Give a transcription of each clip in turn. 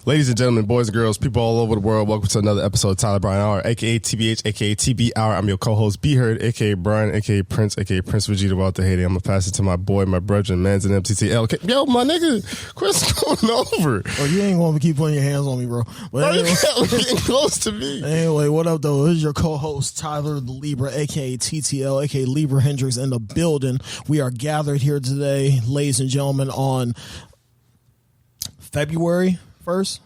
Ladies and gentlemen, boys and girls, people all over the world, welcome to another episode of Tyler Brian Hour, aka TBH, aka TB Hour. I'm your co-host, B Heard, aka Brian, aka Prince, aka Prince Vegeta Walter Haiti. I'm gonna pass it to my boy, my brother, Mans and MTTL. Okay. Yo, my nigga, quit going over. Oh, you ain't gonna keep putting your hands on me, bro. But anyway, getting close to me. Anyway, what up, though? This is your co-host, Tyler the Libra, aka TTL, aka Libra Hendrix in the building. We are gathered here today, ladies and gentlemen, on February 1st.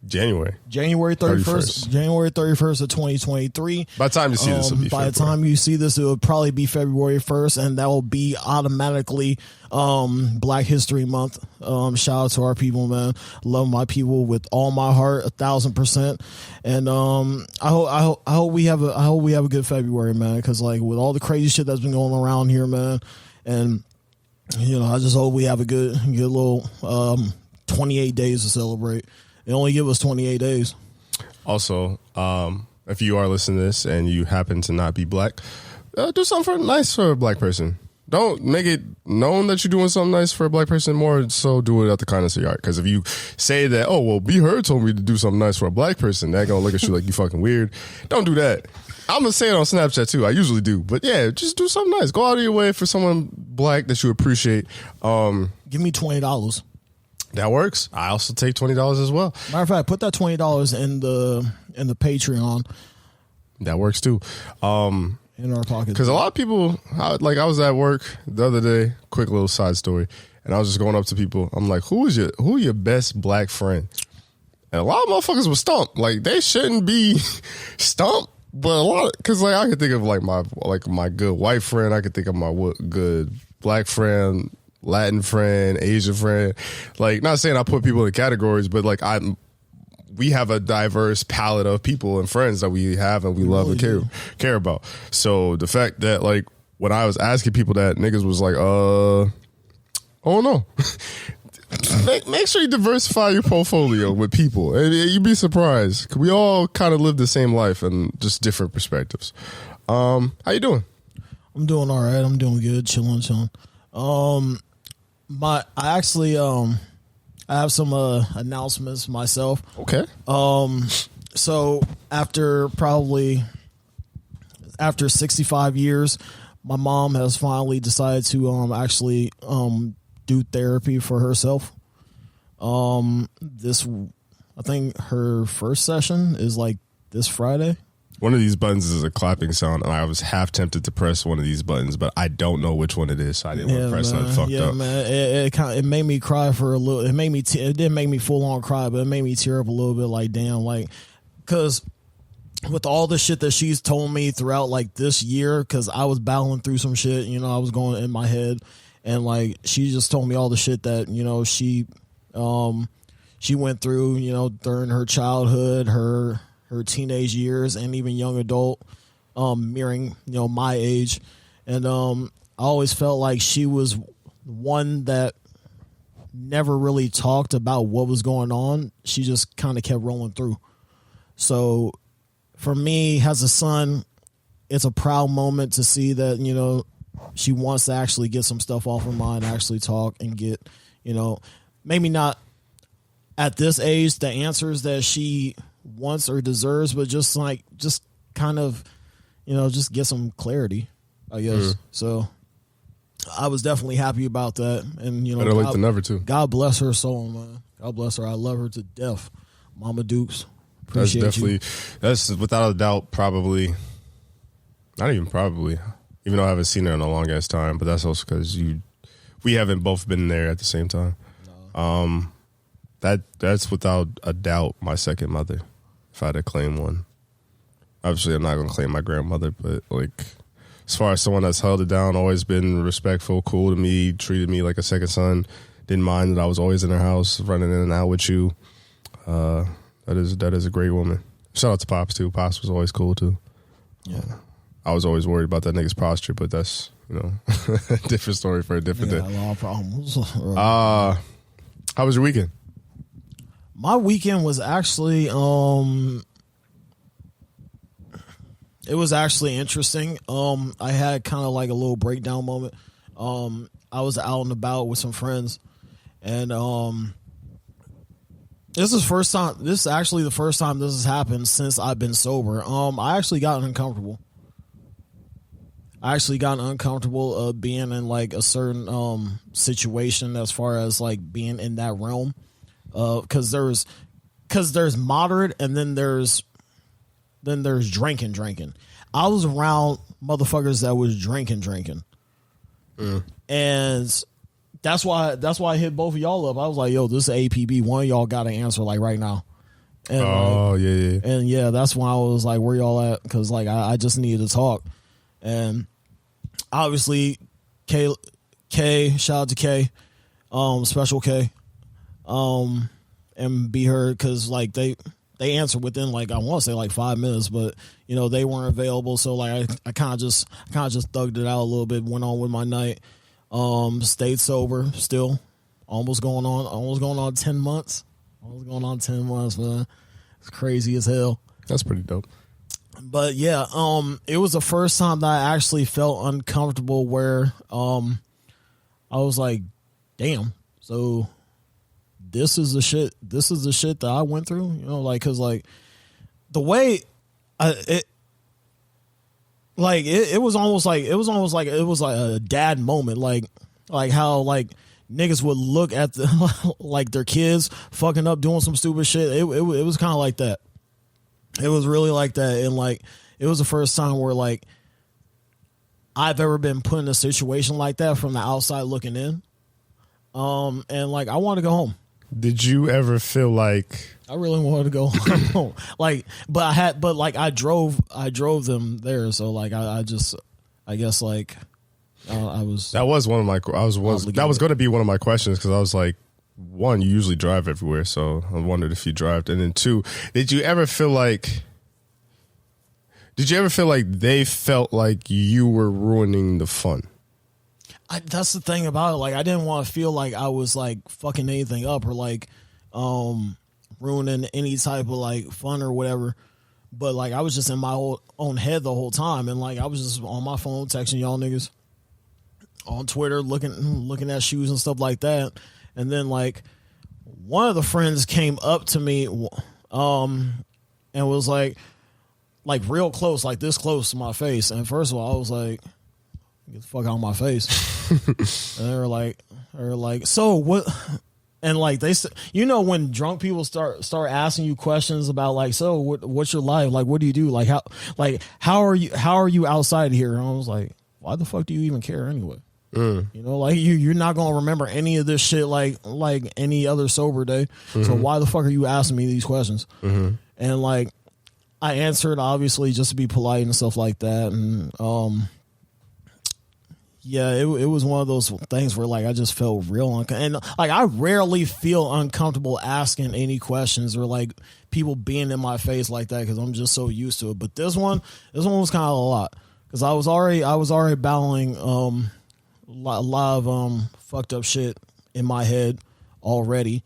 January 31st. January 31st of 2023. By the time you see this, it'll be by the time you see this, it will probably be February 1st, and that will be automatically Black History Month. Shout out to our people, man. Love my people with all my heart, 1,000%. And I hope we have a good February, man. Because like with all the crazy shit that's been going around here, man, and you know, I just hope we have a good little 28 days to celebrate. They only give us 28 days. Also, if you are listening to this and you happen to not be black, do something nice for a black person. Don't make it known that you're doing something nice for a black person. More so, do it out the kindness of your heart. Because if you say that, oh, well, B Heard told me to do something nice for a black person, they're going to look at you like you fucking weird. Don't do that. I'm going to say it on Snapchat, too. I usually do. But, yeah, just do something nice. Go out of your way for someone black that you appreciate. Give me $20. That works. I also take $20 as well. Matter of fact, put that $20 in the Patreon. That works too. In our pockets. Because a lot of people, I was at work the other day. Quick little side story, and I was just going up to people. I'm like, who are your best black friend? And a lot of motherfuckers were stumped. Like they shouldn't be stumped, but a lot because like I could think of my good white friend. I could think of my good black friend. Latin friend, Asian friend, like not saying I put people in categories, but like we have a diverse palette of people and friends that we have and we love and care about. So the fact that like when I was asking people that, niggas was like, oh no. Make sure you diversify your portfolio with people, and you'd be surprised. We all kind of live the same life and just different perspectives. How you doing? I'm doing all right. I'm doing good. Chilling. I have some announcements myself. Okay. So after 65 years, my mom has finally decided to actually do therapy for herself. I think her first session is like this Friday. One of these buttons is a clapping sound, and I was half tempted to press one of these buttons, but I don't know which one it is, so I didn't want to press it. Fucked up. Man, it made me cry for a little. It didn't make me full on cry, but it made me tear up a little bit. Like damn, like because with all the shit that she's told me throughout like this year, because I was battling through some shit, you know, I was going in my head, and like she just told me all the shit that you know she went through, you know, during her childhood, her teenage years, and even young adult, mirroring, you know, my age. And I always felt like she was one that never really talked about what was going on. She just kind of kept rolling through. So for me, as a son, it's a proud moment to see that, you know, she wants to actually get some stuff off her mind, actually talk and get, you know, maybe not at this age, the answers that she wants or deserves, but just kind of, you know, just get some clarity, I guess. So I was definitely happy about that. And, you know, better late than never, too. God bless her soul, man. God bless her. I love her to death. Mama Dukes. Appreciate That's without a doubt, probably, not even probably, even though I haven't seen her in a long ass time, but that's also because we haven't both been there at the same time. No. That's without a doubt my second mother, if I had to claim one. Obviously, I'm not going to claim my grandmother, but like as far as someone that's held it down, always been respectful, cool to me, treated me like a second son, didn't mind that I was always in her house, running in and out with you. That is a great woman. Shout out to Pops, too. Pops was always cool, too. Yeah. I was always worried about that nigga's posture, but that's, you know, a different story for a different day. A lot of problems. How was your weekend? My weekend was actually, it was actually interesting. I had kind of like a little breakdown moment. I was out and about with some friends, and This is first time. This is actually the first time this has happened since I've been sober. I actually got uncomfortable. Being in like a certain situation as far as like being in that realm. Because there's moderate and then there's drinking. I was around motherfuckers that was drinking. And that's why I hit both of y'all up. I was like, yo, this is APB. One of y'all got to answer like right now. And yeah. And yeah, that's when I was like, where y'all at? Because like I just needed to talk. And obviously K, shout out to K, Special K, and Be Heard, because like they answered within like, I want to say like 5 minutes, but you know they weren't available, so like I kind of just thugged it out a little bit, went on with my night. Stayed sober still, almost going on 10 months. Man. It's crazy as hell. That's pretty dope. But yeah, it was the first time that I actually felt uncomfortable where I was like, damn, so this is the shit that I went through, you know, like, cause like the way it was almost like a dad moment, like how like niggas would look at the like their kids fucking up doing some stupid shit. It was kind of like that. It was really like that, and like it was the first time where like I've ever been put in a situation like that from the outside looking in. And like I wanted to go home. Did you ever feel like I really wanted to go home? Like, but I drove them there, so like I guess like I was. That was one of my. That was going to be one of my questions, because I was like, one, you usually drive everywhere, so I wondered if you drove, and then two, did you ever feel like they felt like you were ruining the fun? That's the thing about it. Like, I didn't want to feel like I was like fucking anything up or like ruining any type of like fun or whatever. But like I was just in my own head the whole time, and like I was just on my phone texting y'all niggas, on Twitter looking at shoes and stuff like that. And then like one of the friends came up to me and was like real close, like this close to my face. And first of all, I was like, get the fuck out of my face. And they were like, so what? And like they said, you know, when drunk people start asking you questions about like, so what's your life? Like, what do you do? Like, how are you outside here? And I was like, why the fuck do you even care anyway? You know, like you're not gonna remember any of this shit like any other sober day. Mm-hmm. So why the fuck are you asking me these questions? Mm-hmm. And like I answered obviously just to be polite and stuff like that. And yeah, it was one of those things where like I just felt real and like I rarely feel uncomfortable asking any questions or like people being in my face like that, because I'm just so used to it. But this one was kind of a lot, because I was already battling a lot of fucked up shit in my head already,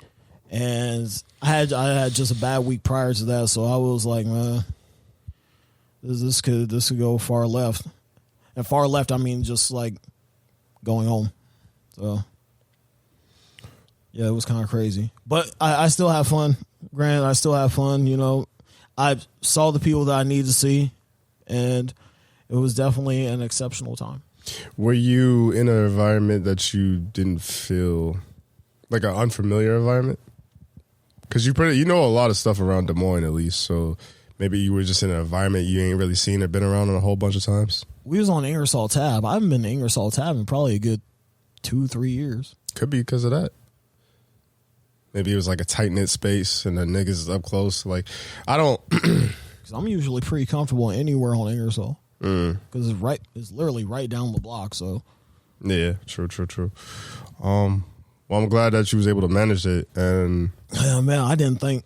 and I had just a bad week prior to that, so I was like, man, this could go far left. And far left, I mean just like going home. So yeah, it was kind of crazy, but I still have fun. Granted, I still have fun. You know, I saw the people that I needed to see, and it was definitely an exceptional time. Were you in an environment that you didn't feel like an unfamiliar environment? Because you know a lot of stuff around Des Moines, at least. So maybe you were just in an environment you ain't really seen or been around in a whole bunch of times. We was on Ingersoll Tab. I haven't been to Ingersoll Tab in probably a good 2-3 years. Could be because of that. Maybe it was like a tight-knit space and the niggas is up close. Like, I don't... Because I'm usually pretty comfortable anywhere on Ingersoll. Because it's literally right down the block. So yeah, true. Well, I'm glad that you was able to manage it. And yeah, man, I didn't think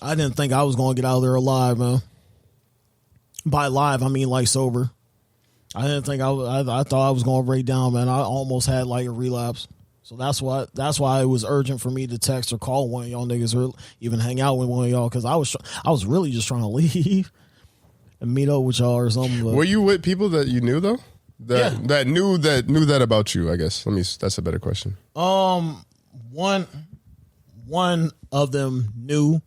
I was going to get out of there alive, man. By alive, I mean like sober. I didn't think I thought I was going to break down, man. I almost had like a relapse. So that's why it was urgent for me to text or call one of y'all niggas or even hang out with one of y'all, because I was really just trying to leave and meet up with y'all or something. But were you with people that you knew though? That knew that about you, I guess. That's a better question. One one of them knew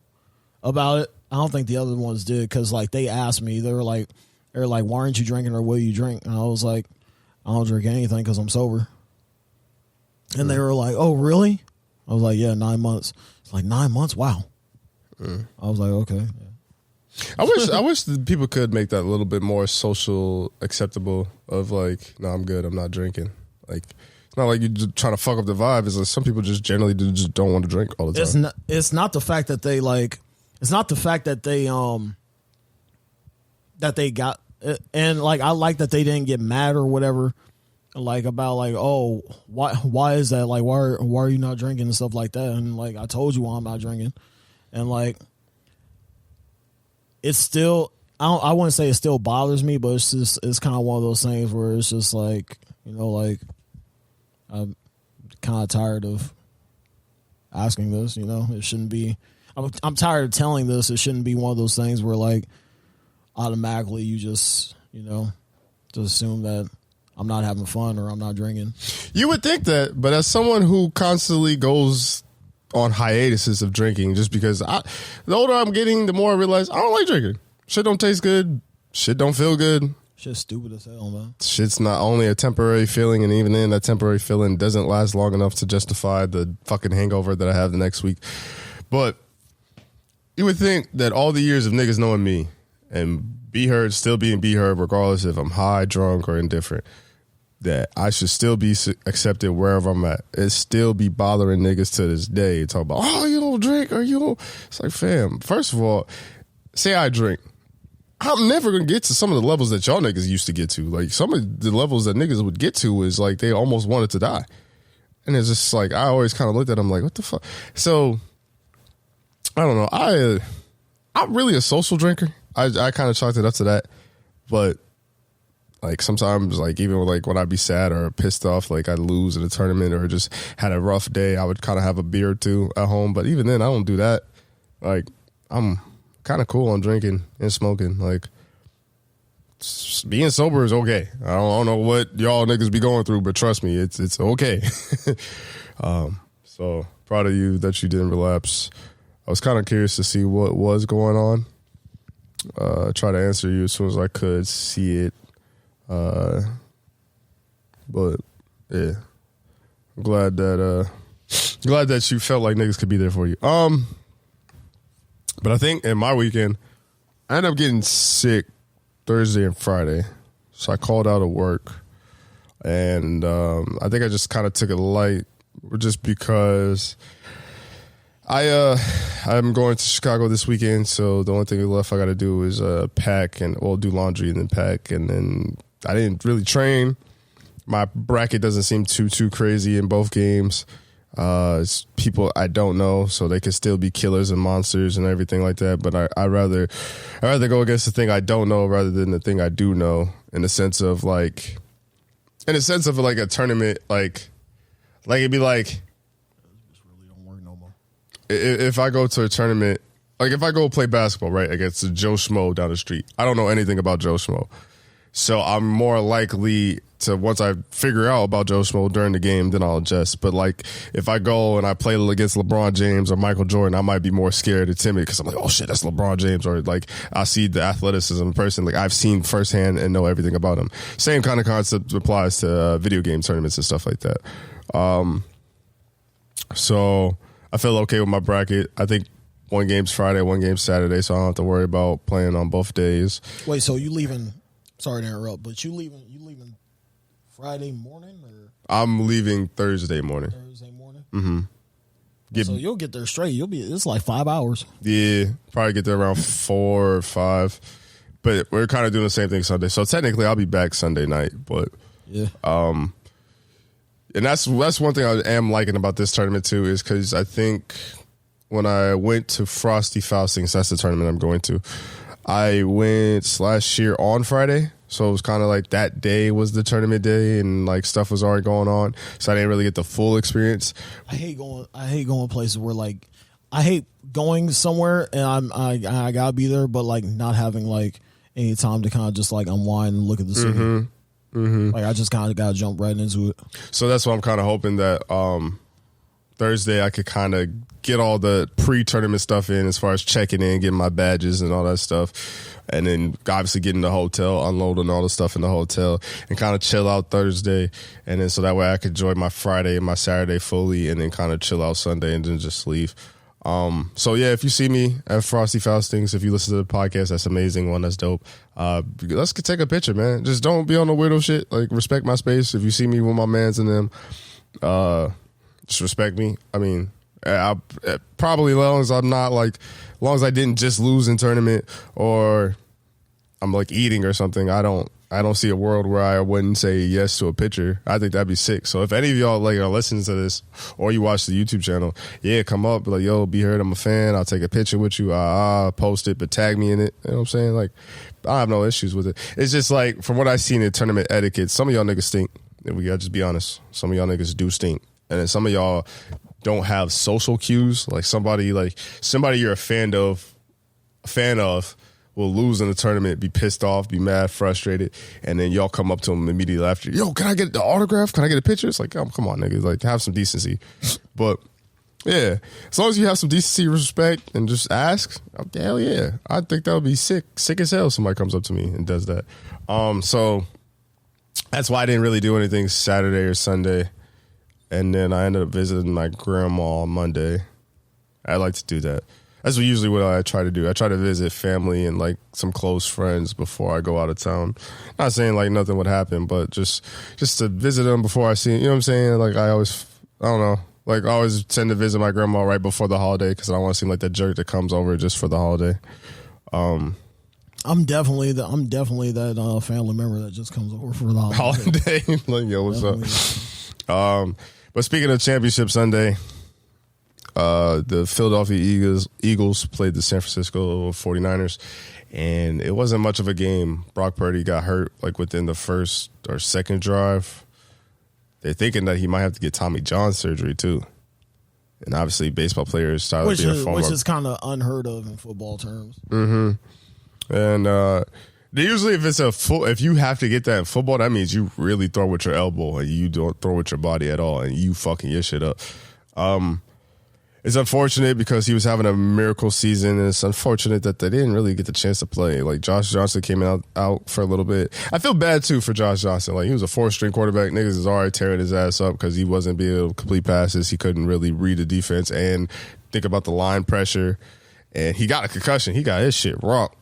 about it. I don't think the other ones did because like they asked me. They were like, why aren't you drinking or will you drink? And I was like, I don't drink anything because I'm sober. And they were like, oh, really? I was like, yeah, 9 months. It's like 9 months? Wow. I was like, okay. Yeah. I wish that people could make that a little bit more social acceptable of like, no, I'm good. I'm not drinking. Like, it's not like you're just trying to fuck up the vibe. It's like some people just generally just don't want to drink all the time. It's not the fact that they like, it's not the fact that they got, and like, I like that they didn't get mad or whatever. Like about like, oh, why is that? Like, why are you not drinking and stuff like that? And like, I told you why I'm not drinking. And like, it's still, I wouldn't say it still bothers me, but it's kind of one of those things where it's just like, you know, like I'm kind of tired of asking this, you know, it shouldn't be, I'm tired of telling this. It shouldn't be one of those things where like automatically you just, you know, just assume that I'm not having fun or I'm not drinking. You would think that, but as someone who constantly goes on hiatuses of drinking, just because the older I'm getting, the more I realize I don't like drinking. Shit don't taste good. Shit don't feel good. Shit's stupid as hell, man. Shit's not only a temporary feeling, and even then, that temporary feeling doesn't last long enough to justify the fucking hangover that I have the next week. But you would think that all the years of niggas knowing me and be heard, still being be heard, regardless if I'm high, drunk, or indifferent, that I should still be accepted wherever I'm at. It still be bothering niggas to this day. Talk about, oh, you don't drink or you don't. It's like, fam, first of all, say I drink. I'm never going to get to some of the levels that y'all niggas used to get to. Like, some of the levels that niggas would get to is like they almost wanted to die. And it's just like, I always kind of looked at them like, what the fuck? So, I don't know. I'm really a social drinker. I kind of chalked it up to that. But like sometimes, like even like when I'd be sad or pissed off, like I'd lose in a tournament or just had a rough day, I would kind of have a beer or two at home. But even then, I don't do that. Like I'm kind of cool on drinking and smoking. Like being sober is okay. I don't know what y'all niggas be going through, but trust me, it's okay. So proud of you that you didn't relapse. I was kind of curious to see what was going on. Try to answer you as soon as I could see it. But yeah, I'm glad that you felt like niggas could be there for you. But I think in my weekend, I ended up getting sick Thursday and Friday, so I called out of work, and I think I just kind of took it light, just because I'm going to Chicago this weekend, so the only thing left I got to do is pack and do laundry and then pack, and then I didn't really train. My bracket doesn't seem too crazy in both games. It's people I don't know, so they could still be killers and monsters and everything like that. But I'd rather go against the thing I don't know rather than the thing I do know. In the sense of like a tournament, like it'd be like, This really don't work no more. If I go to a tournament, like if I go play basketball, right, against Joe Schmo down the street, I don't know anything about Joe Schmo. So I'm more likely to, once I figure out about Joe Schmo during the game, then I'll adjust. But like if I go and I play against LeBron James or Michael Jordan, I might be more scared or timid because I'm like, oh shit, that's LeBron James. Or like I see the athleticism in person. Like I've seen firsthand and know everything about him. Same kind of concept applies to video game tournaments and stuff like that. So I feel okay with my bracket. I think one game's Friday, one game's Saturday, so I don't have to worry about playing on both days. Wait, so you leaving? Sorry to interrupt, but you leaving Friday morning or I'm leaving Thursday morning. Thursday morning? Mm-hmm. So you'll get there straight. It's like 5 hours. Yeah, probably get there around 4 or 5. But we're kind of doing the same thing Sunday. So technically I'll be back Sunday night. But yeah. And that's one thing I am liking about this tournament too, is because I think when I went to Frosty Faustings, that's the tournament I'm going to, I went last year on Friday, so it was kind of like that day was the tournament day, and like stuff was already going on, so I didn't really get the full experience. I hate going places where like I hate going somewhere and I gotta be there, but like not having like any time to kind of just like unwind and look at the city. Mm-hmm. Like I just kind of gotta jump right into it. So that's why I'm kind of hoping that Thursday I could kind of get all the pre-tournament stuff in as far as checking in, getting my badges and all that stuff. And then obviously getting the hotel, unloading all the stuff in the hotel, and kind of chill out Thursday. And then so that way I could enjoy my Friday and my Saturday fully, and then kind of chill out Sunday and then just leave. So yeah, if you see me at Frosty Faustings, if you listen to the podcast, that's amazing. One, that's dope. Let's take a picture, man. Just don't be on the weirdo shit. Like, respect my space. If you see me with my mans and them, just respect me. I mean, I probably as long as I'm not like, as long as I didn't just lose in tournament or I'm like eating or something, I don't see a world where I wouldn't say yes to a picture. I think that'd be sick. So if any of y'all like are listening to this or you watch the YouTube channel, yeah, come up, be like, yo, be heard, I'm a fan. I'll take a picture with you. Post it, but tag me in it. You know what I'm saying? Like, I have no issues with it. It's just like, from what I've seen in tournament etiquette, some of y'all niggas stink. We gotta just be honest. Some of y'all niggas do stink. And then some of y'all don't have social cues. Like somebody you're a fan of will lose in the tournament, be pissed off, be mad, frustrated, and then y'all come up to them immediately after, yo, can I get the autograph? Can I get a picture? It's like, oh, come on, niggas, like, have some decency. But yeah, as long as you have some decency, respect, and just ask, hell yeah, I think that would be sick as hell. Somebody comes up to me and does that. So that's why I didn't really do anything Saturday or Sunday, and then I ended up visiting my grandma on Monday. I like to do that. That's usually what I try to do. I try to visit family and like some close friends before I go out of town. Not saying like nothing would happen, but just to visit them before I see, you know what I'm saying? Like I don't know. Like I always tend to visit my grandma right before the holiday because I don't want to seem like that jerk that comes over just for the holiday. I'm definitely that family member that just comes over for the holiday. Like, yo, what's up? But speaking of Championship Sunday, the Philadelphia Eagles played the San Francisco 49ers, and it wasn't much of a game. Brock Purdy got hurt like within the first or second drive. They're thinking that he might have to get Tommy John surgery too. And obviously baseball players, which is kind of unheard of in football terms. Mm-hmm. And they usually, if you have to get that in football, that means you really throw with your elbow and you don't throw with your body at all, and you fucking your shit up. It's unfortunate because he was having a miracle season, and it's unfortunate that they didn't really get the chance to play. Like, Josh Johnson came out for a little bit. I feel bad, too, for Josh Johnson. Like, he was a fourth-string quarterback. Niggas is already tearing his ass up because he wasn't being able to complete passes. He couldn't really read the defense and think about the line pressure. And he got a concussion. He got his shit rocked.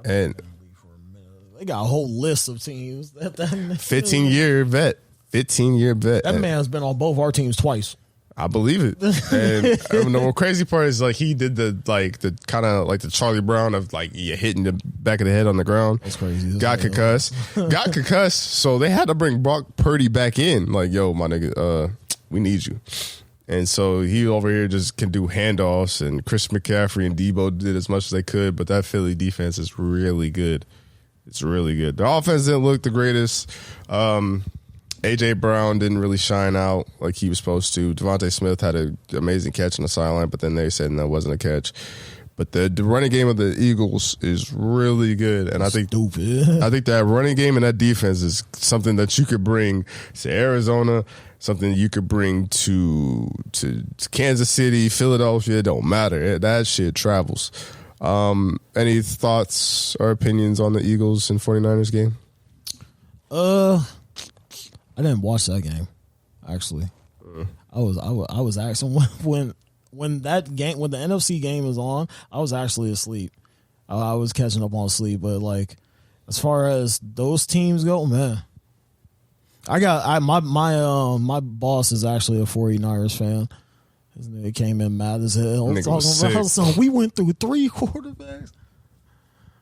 And they got a whole list of teams. 15-year vet. 15-year vet. That man's been on both our teams twice. I believe it. And the crazy part is like he did the kind of like the Charlie Brown of like hitting the back of the head on the ground. That's crazy. Got concussed. So they had to bring Brock Purdy back in. Like, yo, my nigga, we need you. And so he over here just can do handoffs, and Chris McCaffrey and Debo did as much as they could, but that Philly defense is really good. It's really good. The offense didn't look the greatest. A.J. Brown didn't really shine out like he was supposed to. Devontae Smith had an amazing catch on the sideline, but then they said that wasn't a catch. But the running game of the Eagles is really good, and I think that running game and that defense is something that you could bring to Arizona, something you could bring to Kansas City, Philadelphia. It don't matter. That shit travels. Any thoughts or opinions on the Eagles and 49ers game? I didn't watch that game, actually. I was actually when the NFC game was on, I was actually asleep. I was catching up on sleep, but like as far as those teams go, man, my boss is actually a 49ers fan. His nigga came in mad as hell talking about something. We went through 3 quarterbacks,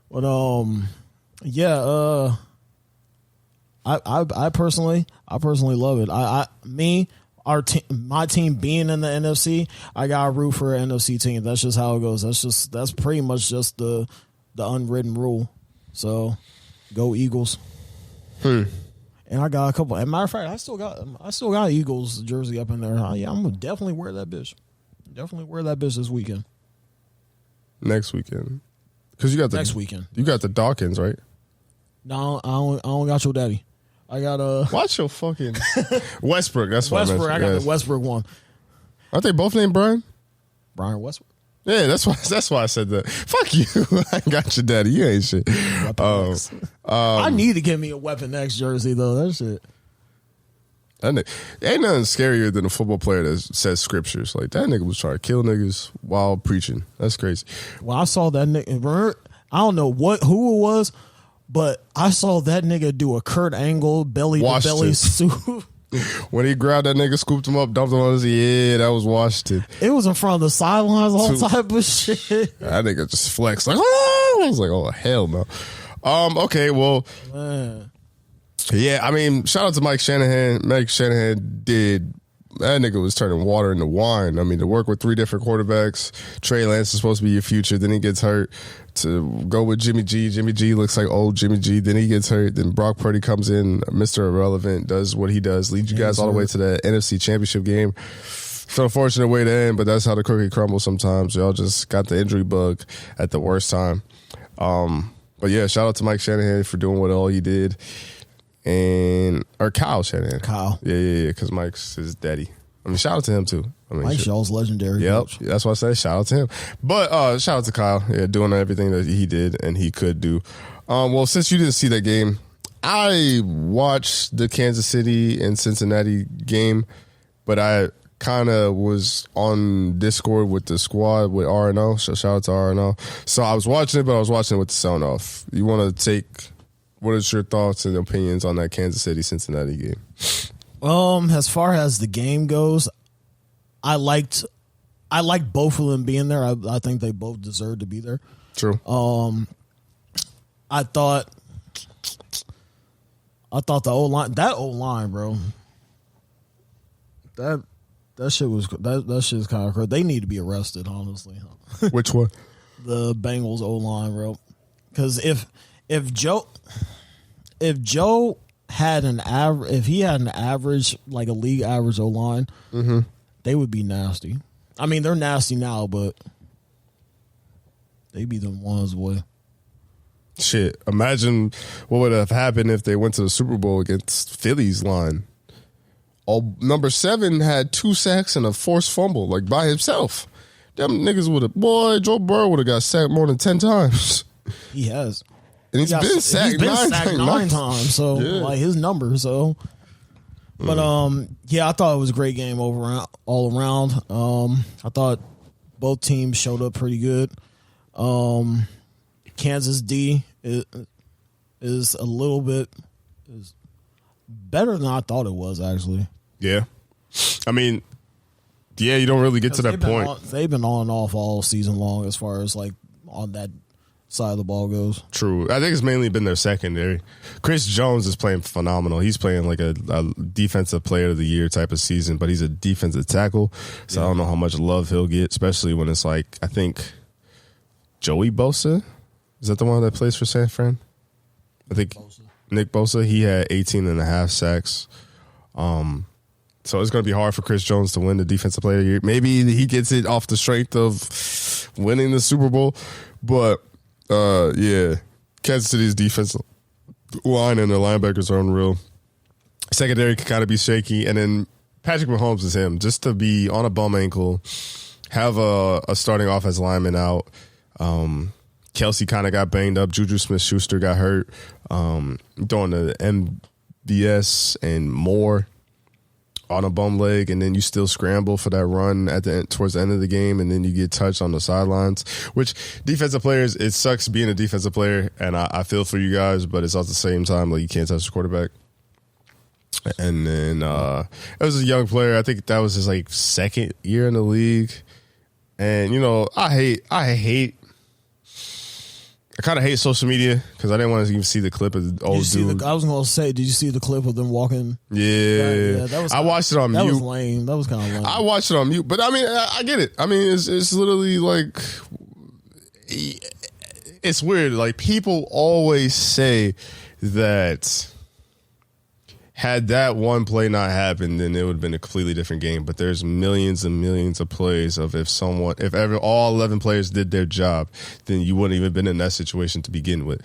but yeah. I personally love it. My team being in the NFC, I gotta root for an NFC team. That's just how it goes. That's pretty much just the unwritten rule. So, go Eagles. And I got a couple. As a matter of fact, I still got Eagles jersey up in there. Yeah, I'm gonna definitely wear that bitch. Definitely wear that bitch this weekend. Next weekend, because next weekend. You got the Dawkins, right? No, I don't got your daddy. I got watch your fucking Westbrook. That's what Westbrook. I got the Westbrook one. Aren't they both named Brian? Brian Westbrook. Yeah, that's why I said that. Fuck you. I got your daddy. You ain't shit. I need to get me a Weapon X jersey though. That shit. That nigga, ain't nothing scarier than a football player that says scriptures. Like that nigga was trying to kill niggas while preaching. That's crazy. Well, I saw that nigga. I don't know who it was, but I saw that nigga do a Kurt Angle belly to belly suit. When he grabbed that nigga, scooped him up, dumped him on his head, that was Washington. It was in front of the sidelines, all type of shit. That nigga just flexed like, oh! I was like, oh hell no. Okay, well, man. Yeah, I mean, shout out to Mike Shanahan. Mike Shanahan that nigga was turning water into wine. I mean, to work with 3 different quarterbacks. Trey Lance is supposed to be your future. Then he gets hurt. To go with Jimmy G. Jimmy G looks like old Jimmy G. Then he gets hurt. Then Brock Purdy comes in, Mr. Irrelevant, does what he does, leads you guys all the way to the NFC Championship game. It's an unfortunate way to end, but that's how the cookie crumbles sometimes. Y'all just got the injury bug at the worst time. But yeah, shout out to Mike Shanahan for doing what all he did. Or Kyle Shanahan. Kyle. Yeah, because Mike's his daddy. I mean, shout out to him too. I mean, Mike Shaw's legendary. Yep, coach. that's why I say shout out to him. But shout out to Kyle, doing everything that he did and he could do. Well, since you didn't see that game, I watched the Kansas City and Cincinnati game, but I kind of was on Discord with the squad with RNO. So shout out to RNO. So I was watching it, but I was watching it with the sound off. You want to what is your thoughts and opinions on that Kansas City Cincinnati game? As far as the game goes, I liked both of them being there. I think they both deserved to be there. True. I thought the O-line, bro. That shit was that shit's kind of crazy. They need to be arrested, honestly. Which one? The Bengals O-line, bro. Because if Joe had an average, if he had an average, like a league average O-line, they would be nasty. I mean, they're nasty now, but they be the ones, boy. Shit, imagine what would have happened if they went to the Super Bowl against Philly's line. Number 7 had 2 sacks and a forced fumble, like by himself. Them niggas would have, Joe Burrow would have got sacked more than 10 times. He has. And he's been sacked nine times, so like his number. So, but I thought it was a great game all around. I thought both teams showed up pretty good. Kansas D is a little bit better than I thought it was, actually. Yeah, I mean, you don't really get to that point. They've been on and off all season long as far as like on that side of the ball goes. True. I think it's mainly been their secondary. Chris Jones is playing phenomenal. He's playing like a defensive player of the year type of season, but he's a defensive tackle. So I don't know how much love he'll get, especially when it's like, I think Joey Bosa, is that the one that plays for San Fran? I think Nick Bosa, he had 18 and a half sacks. So it's going to be hard for Chris Jones to win the defensive player of the year. Maybe he gets it off the strength of winning the Super Bowl, but Kansas City's defensive line and their linebackers are unreal. Secondary can kind of be shaky, and then Patrick Mahomes is him. Just to be on a bum ankle, have a starting offensive lineman out. Kelsey kind of got banged up. Juju Smith-Schuster got hurt. Throwing the MVS and more on a bum leg, and then you still scramble for that run at the end, towards the end of the game, and then you get touched on the sidelines. Which defensive players, it sucks being a defensive player, and I feel for you guys, but it's at the same time like you can't touch the quarterback. And then it was a young player. I think that was his like second year in the league, and I kind of hate social media because I didn't want to even see the clip of the old dude. I was going to say, did you see the clip of them walking? Yeah. I watched it on mute. That was lame. That was kind of lame. I watched it on mute, but I mean, I get it. I mean, it's literally like, it's weird. Like, people always say that had that one play not happened, then it would have been a completely different game. But there's millions and millions of plays of if all 11 players did their job, then you wouldn't even been in that situation to begin with.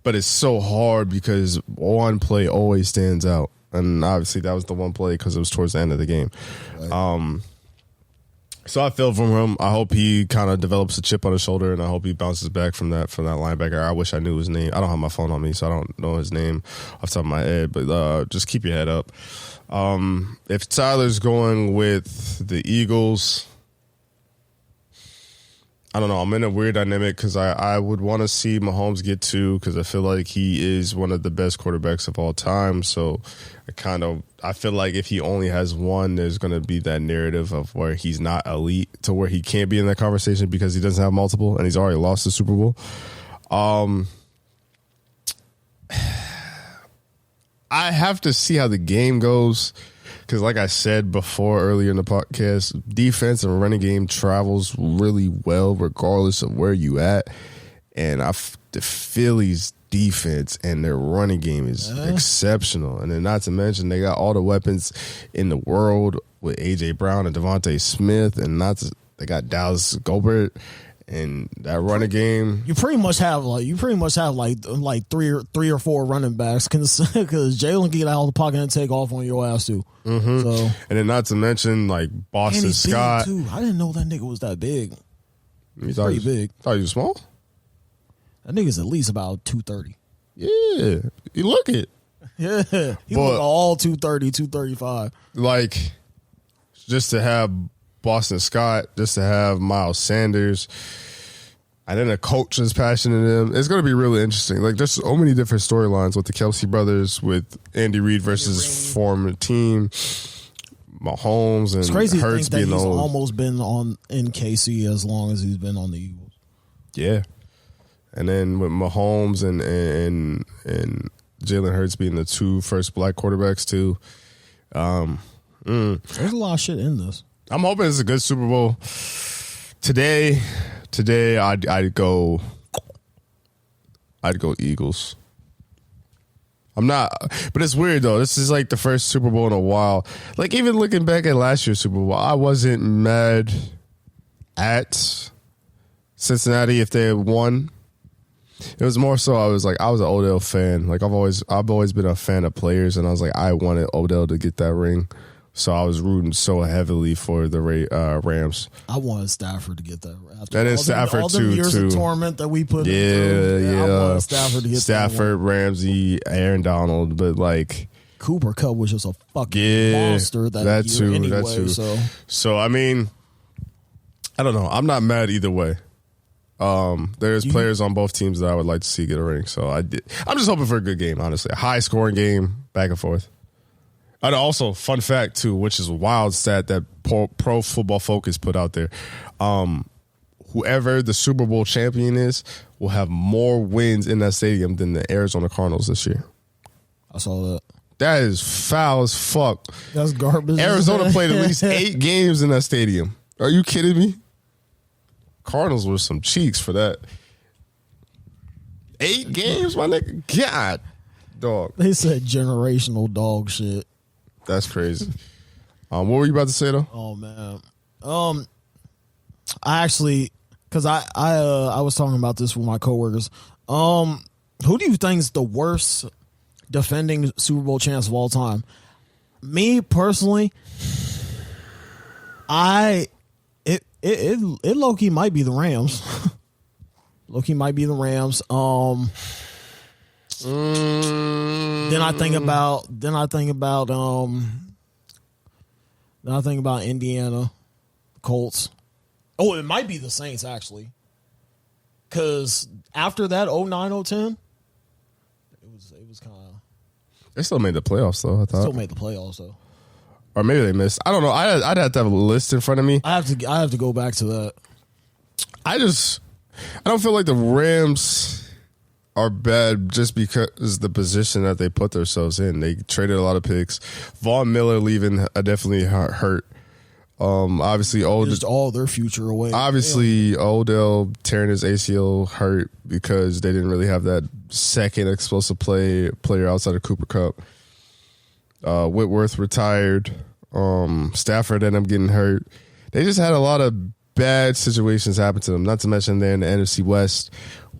But it's so hard because one play always stands out. And obviously that was the one play because it was towards the end of the game. Right. So I feel from him. I hope he kind of develops a chip on his shoulder, and I hope he bounces back from that linebacker. I wish I knew his name. I don't have my phone on me, so I don't know his name off the top of my head. But just keep your head up. If Tyler's going with the Eagles, I don't know. I'm in a weird dynamic because I would want to see Mahomes get 2 because I feel like he is one of the best quarterbacks of all time. So I feel like if he only has 1, there's going to be that narrative of where he's not elite to where he can't be in that conversation because he doesn't have multiple and he's already lost the Super Bowl. I have to see how the game goes. Because like I said before earlier in the podcast, defense and running game travels really well regardless of where you at. And the Phillies defense and their running game is exceptional. And then not to mention they got all the weapons in the world with A.J. Brown and Devontae Smith. And they got Dallas Goedert. And that running game, you pretty much have like three or four running backs because Jalen can get out of the pocket and take off on your ass too. Mm-hmm. So, and then not to mention like Boston Scott too. I didn't know that nigga was that big. He's pretty big. Thought he was small. That nigga's at least about 230. Yeah, you look it. Yeah, he look all 230, 235. Like just to have Boston Scott, just to have Miles Sanders, and then a coach is passionate in him. It's going to be really interesting. Like, there's so many different storylines with the Kelsey brothers, with Andy Reid versus former team, Mahomes, and it's crazy Hurts to think that being he's old. almost been in KC as long as he's been on the Eagles. Yeah, and then with Mahomes and Jalen Hurts being the 2 first black quarterbacks too. There's a lot of shit in this. I'm hoping it's a good Super Bowl. Today I'd go Eagles. I'm not, but it's weird though. This is like the first Super Bowl in a while. Like even looking back at last year's Super Bowl, I wasn't mad at Cincinnati if they had won. It was more so I was an Odell fan. Like I've always been a fan of players, and I was like I wanted Odell to get that ring. So I was rooting so heavily for the Rams. I wanted Stafford to get that. And then Stafford all them years of torment that we put in. I wanted Stafford to get Stafford, Ramsey, Aaron Donald, but like Cooper Kupp was just a fucking monster that year anyway. That too. So I mean, I don't know. I'm not mad either way. There's players on both teams that I would like to see get a ring. So I'm just hoping for a good game, honestly. A high scoring game, back and forth. And also, fun fact too, which is a wild stat that Pro Football Focus put out there. Whoever the Super Bowl champion is will have more wins in that stadium than the Arizona Cardinals this year. I saw that. That is foul as fuck. That's garbage. Arizona played at least 8 games in that stadium. Are you kidding me? Cardinals were some cheeks for that. 8 games, my nigga? God, dog. They said generational dog shit. That's crazy. What were you about to say though? Oh man, I actually, because I was talking about this with my coworkers. Who do you think is the worst defending Super Bowl champs of all time? Me personally, it low key might be the Rams. Low key might be the Rams. Then I think about Indiana, Colts. Oh, it might be the Saints actually. Cause after that 09-010, it was kind of. They still made the playoffs though. I thought Still made the playoffs though. Or maybe they missed. I don't know. I'd have to have a list in front of me. I have to go back to that. I don't feel like the Rams are bad just because the position that they put themselves in. They traded a lot of picks. Von Miller leaving definitely hurt. Obviously, just all their future away. Obviously, Odell tearing his ACL hurt because they didn't really have that second explosive player outside of Cooper Kupp. Whitworth retired. Stafford ended up getting hurt. They just had a lot of bad situations happen to them. Not to mention they're in the NFC West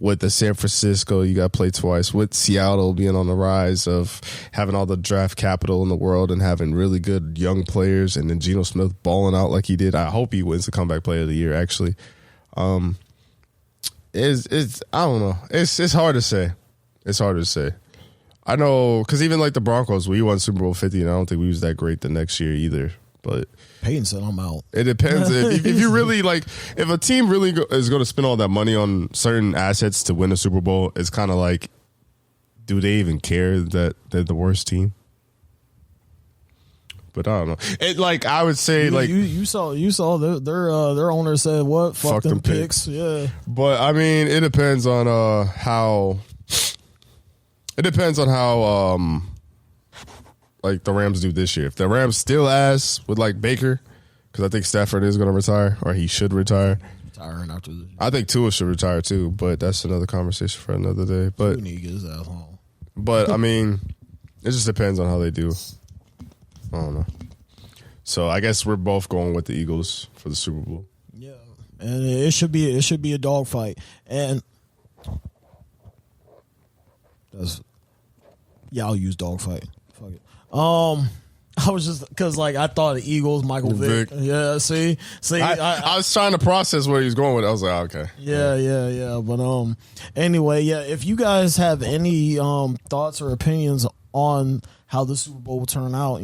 with the San Francisco, you got to play twice. With Seattle being on the rise of having all the draft capital in the world and having really good young players, and then Geno Smith balling out like he did. I hope he wins the comeback player of the year, actually. It's I don't know. It's hard to say. It's hard to say. I know, because even like the Broncos, we won Super Bowl 50, and I don't think we was that great the next year either. But Peyton said, I'm out. it depends. if you really, like, if a team really is going to spend all that money on certain assets to win a Super Bowl, it's kind of like, do they even care that they're the worst team? But I don't know. It, like, I would say, like, you saw their owner said what? Fuck them picks. Yeah. But I mean, it depends on how. It depends on how like the Rams do this year. If the Rams still ass with like Baker, because I think Stafford is going to retire, or he should retire. Retiring after this. I think Tua should retire too, but that's another conversation for another day. But I mean, it just depends on how they do. I don't know. So I guess we're both going with the Eagles for the Super Bowl. Yeah, and it should be a dogfight. And I'll use dogfight. Fuck it. I was just because like I thought the Eagles, Michael Vick. Yeah, see, I was trying to process where he was going with it. I was like, okay. Yeah. But anyway, yeah. If you guys have any thoughts or opinions on how the Super Bowl will turn out,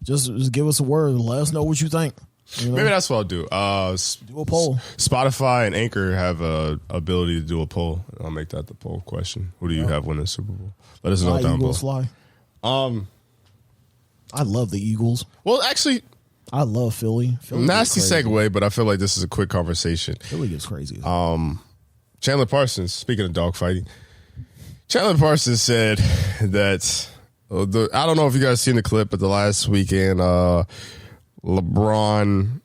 just give us a word and let us know what you think. Maybe that's what I'll do. Do a poll. Spotify and Anchor have a ability to do a poll. I'll make that the poll question. Who do you have winning the Super Bowl? Let us know down below. Fly. I love the Eagles. Well, actually, I love Philly. Nasty segue, but I feel like this is a quick conversation. Philly gets crazy. Chandler Parsons, speaking of dogfighting, Chandler Parsons said that I don't know if you guys seen the clip, but the last weekend, LeBron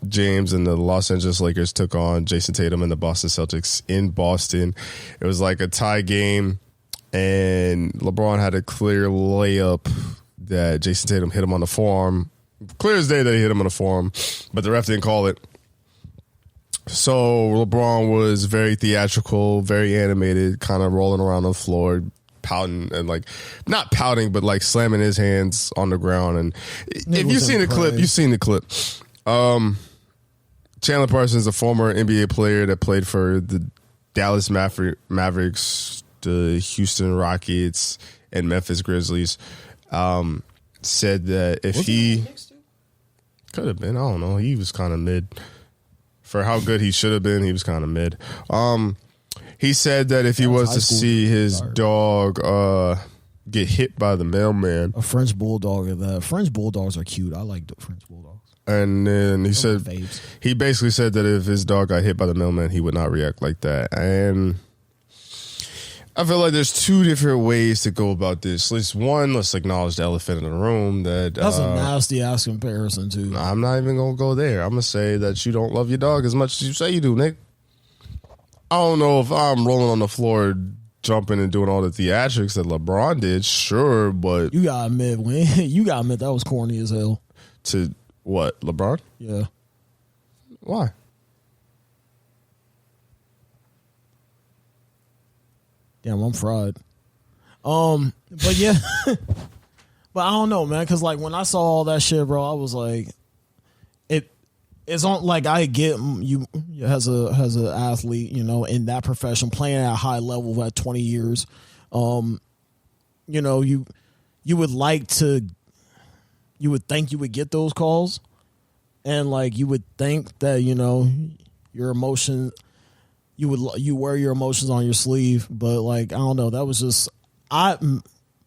James and the Los Angeles Lakers took on Jason Tatum and the Boston Celtics in Boston. It was like a tie game, and LeBron had a clear layup that Jason Tatum hit him on the forearm. Clear as day that he hit him on the forearm, but the ref didn't call it. So LeBron was very theatrical, very animated, kind of rolling around on the floor, pouting and like not pouting, but like slamming his hands on the ground. And if you've seen the clip, you've seen the clip. Chandler Parsons, a former NBA player that played for the Dallas Mavericks, the Houston Rockets, and Memphis Grizzlies, said that if he could have been, I don't know, he was kind of mid. For how good he should have been, he was kind of mid. He said that if he was to see his dog get hit by the mailman. A French bulldog of that. French bulldogs are cute. I like French bulldogs. And then he said, he basically said that if his dog got hit by the mailman, he would not react like that. And I feel like there's two different ways to go about this. At least one, let's acknowledge the elephant in the room. That's a nasty ass comparison, too. I'm not even going to go there. I'm going to say that you don't love your dog as much as you say you do, Nick. I don't know if I'm rolling on the floor, jumping and doing all the theatrics that LeBron did, sure, but... You got to admit, that was corny as hell. To what, LeBron? Yeah. Why? Damn, I'm fried. But yeah, but I don't know, man. Because like when I saw all that shit, bro, I was like, it's on. Like I get you as a athlete, in that profession, playing at a high level at 20 years. You would like to, you would think you would get those calls, and like you would think that your emotion. You wear your emotions on your sleeve, but like I don't know. That was just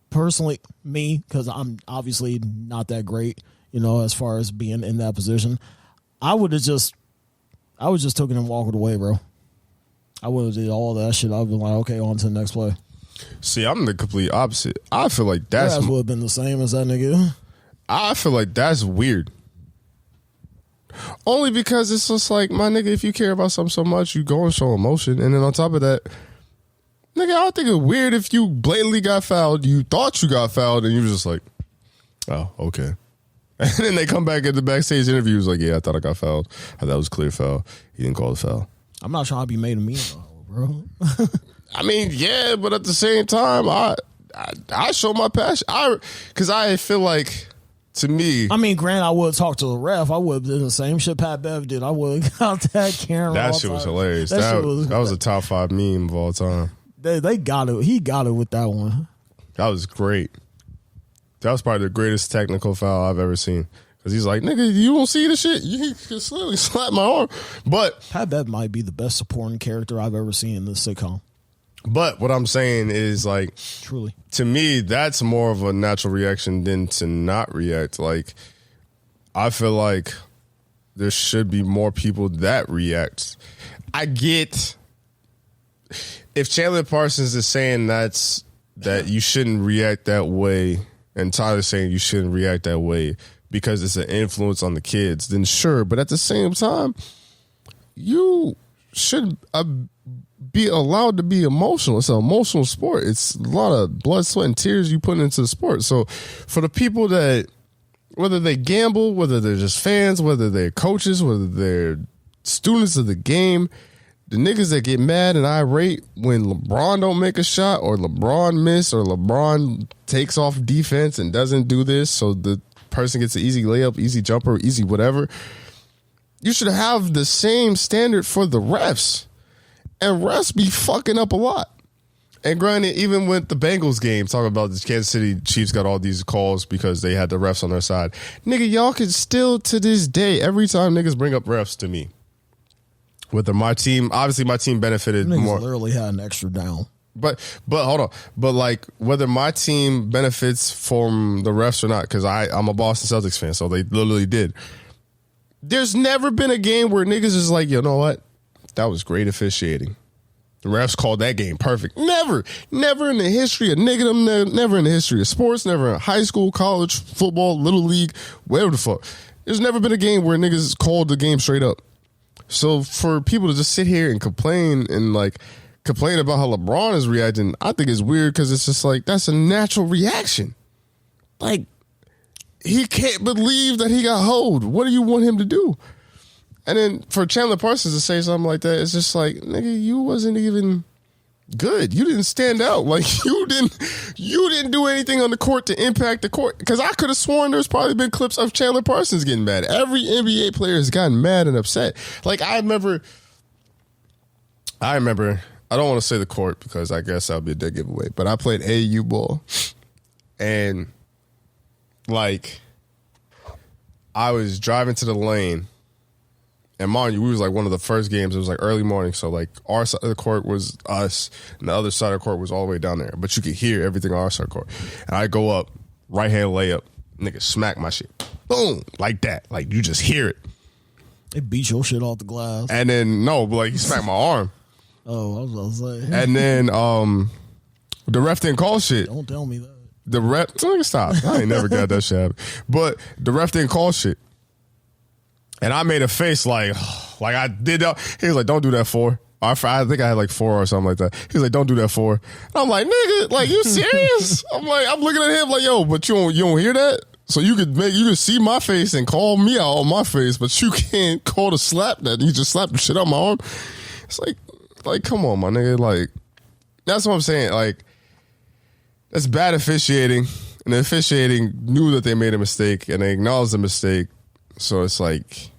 personally me, because I'm obviously not that great, as far as being in that position. I would just took it and walked away, bro. I would have did all that shit. I'd been like, okay, on to the next play. See, I'm the complete opposite. I feel like that would have been the same as that nigga. I feel like that's weird. Only because it's just like, my nigga, if you care about something so much, you go and show emotion. And then on top of that, nigga, I think it's weird if you blatantly got fouled, you thought you got fouled, and you was just like, oh, okay. And then they come back at the backstage interviews like, yeah, I thought I got fouled. I thought it was clear foul. He didn't call the foul. I'm not trying to be made a meme, bro. I mean, yeah, but at the same time, I show my passion. Because I feel like, to me, I mean, granted, I would talk to the ref. I would have done the same shit Pat Bev did. I would have got that camera. That shit was hilarious. That was a top 5 meme of all time. They got it. He got it with that one. That was great. That was probably the greatest technical foul I've ever seen. Because he's like, nigga, you don't see the shit? You can literally slap my arm. But Pat Bev might be the best supporting character I've ever seen in this sitcom. But what I'm saying is, like, truly, to me, that's more of a natural reaction than to not react. Like, I feel like there should be more people that react. I get if Chandler Parsons is saying that you shouldn't react that way, and Tyler's saying you shouldn't react that way because it's an influence on the kids, then sure. But at the same time, you should be allowed to be emotional. It's an emotional sport. It's a lot of blood, sweat, and tears you put into the sport. So for the people that, whether they gamble, whether they're just fans, whether they're coaches, whether they're students of the game, the niggas that get mad and irate when LeBron don't make a shot or LeBron miss or LeBron takes off defense and doesn't do this, so the person gets an easy layup, easy jumper, easy whatever, you should have the same standard for the refs. And refs be fucking up a lot. And granted, even with the Bengals game, talking about the Kansas City Chiefs got all these calls because they had the refs on their side. Nigga, y'all can still, to this day, every time niggas bring up refs to me, whether my team, obviously my team benefited niggas more. Literally had an extra down. But hold on. But like whether my team benefits from the refs or not, because I'm a Boston Celtics fan, so they literally did. There's never been a game where niggas is like, you know what? That was great officiating. The refs called that game perfect. Never in the history of nigga, never in the history of sports, never in high school, college, football, little league, whatever the fuck. There's never been a game where niggas called the game straight up. So for people to just sit here and complain about how LeBron is reacting, I think it's weird because it's just like, that's a natural reaction. Like, he can't believe that he got hoed. What do you want him to do? And then for Chandler Parsons to say something like that, it's just like, nigga, you wasn't even good. You didn't stand out. Like, you didn't do anything on the court to impact the court. Because I could have sworn there's probably been clips of Chandler Parsons getting mad. Every NBA player has gotten mad and upset. Like, I remember, I don't want to say the court because I guess that would be a dead giveaway, but I played AAU ball. And, like, I was driving to the lane. And mind you, we was like one of the first games. It was like early morning. So like our side of the court was us and the other side of the court was all the way down there. But you could hear everything on our side of the court. And I go up, right hand layup, nigga smack my shit. Boom. Like that. Like you just hear it. It beat your shit off the glass. And then, no, but like he smacked my arm. Oh, I was about to say. And then the ref didn't call shit. Don't tell me that. The ref, stop. I ain't never got that shit. But the ref didn't call shit. And I made a face like I did that. He was like, don't do that for. I think I had like 4 or something like that. He was like, don't do that for. And I'm like, nigga, like, you serious? I'm looking at him like, yo, but you don't hear that? So you could see my face and call me out on my face, but you can't call the slap that. You just slapped the shit out my arm. It's like, come on, my nigga. Like, that's what I'm saying. Like, that's bad officiating. And the officiating knew that they made a mistake and they acknowledged the mistake. So it's like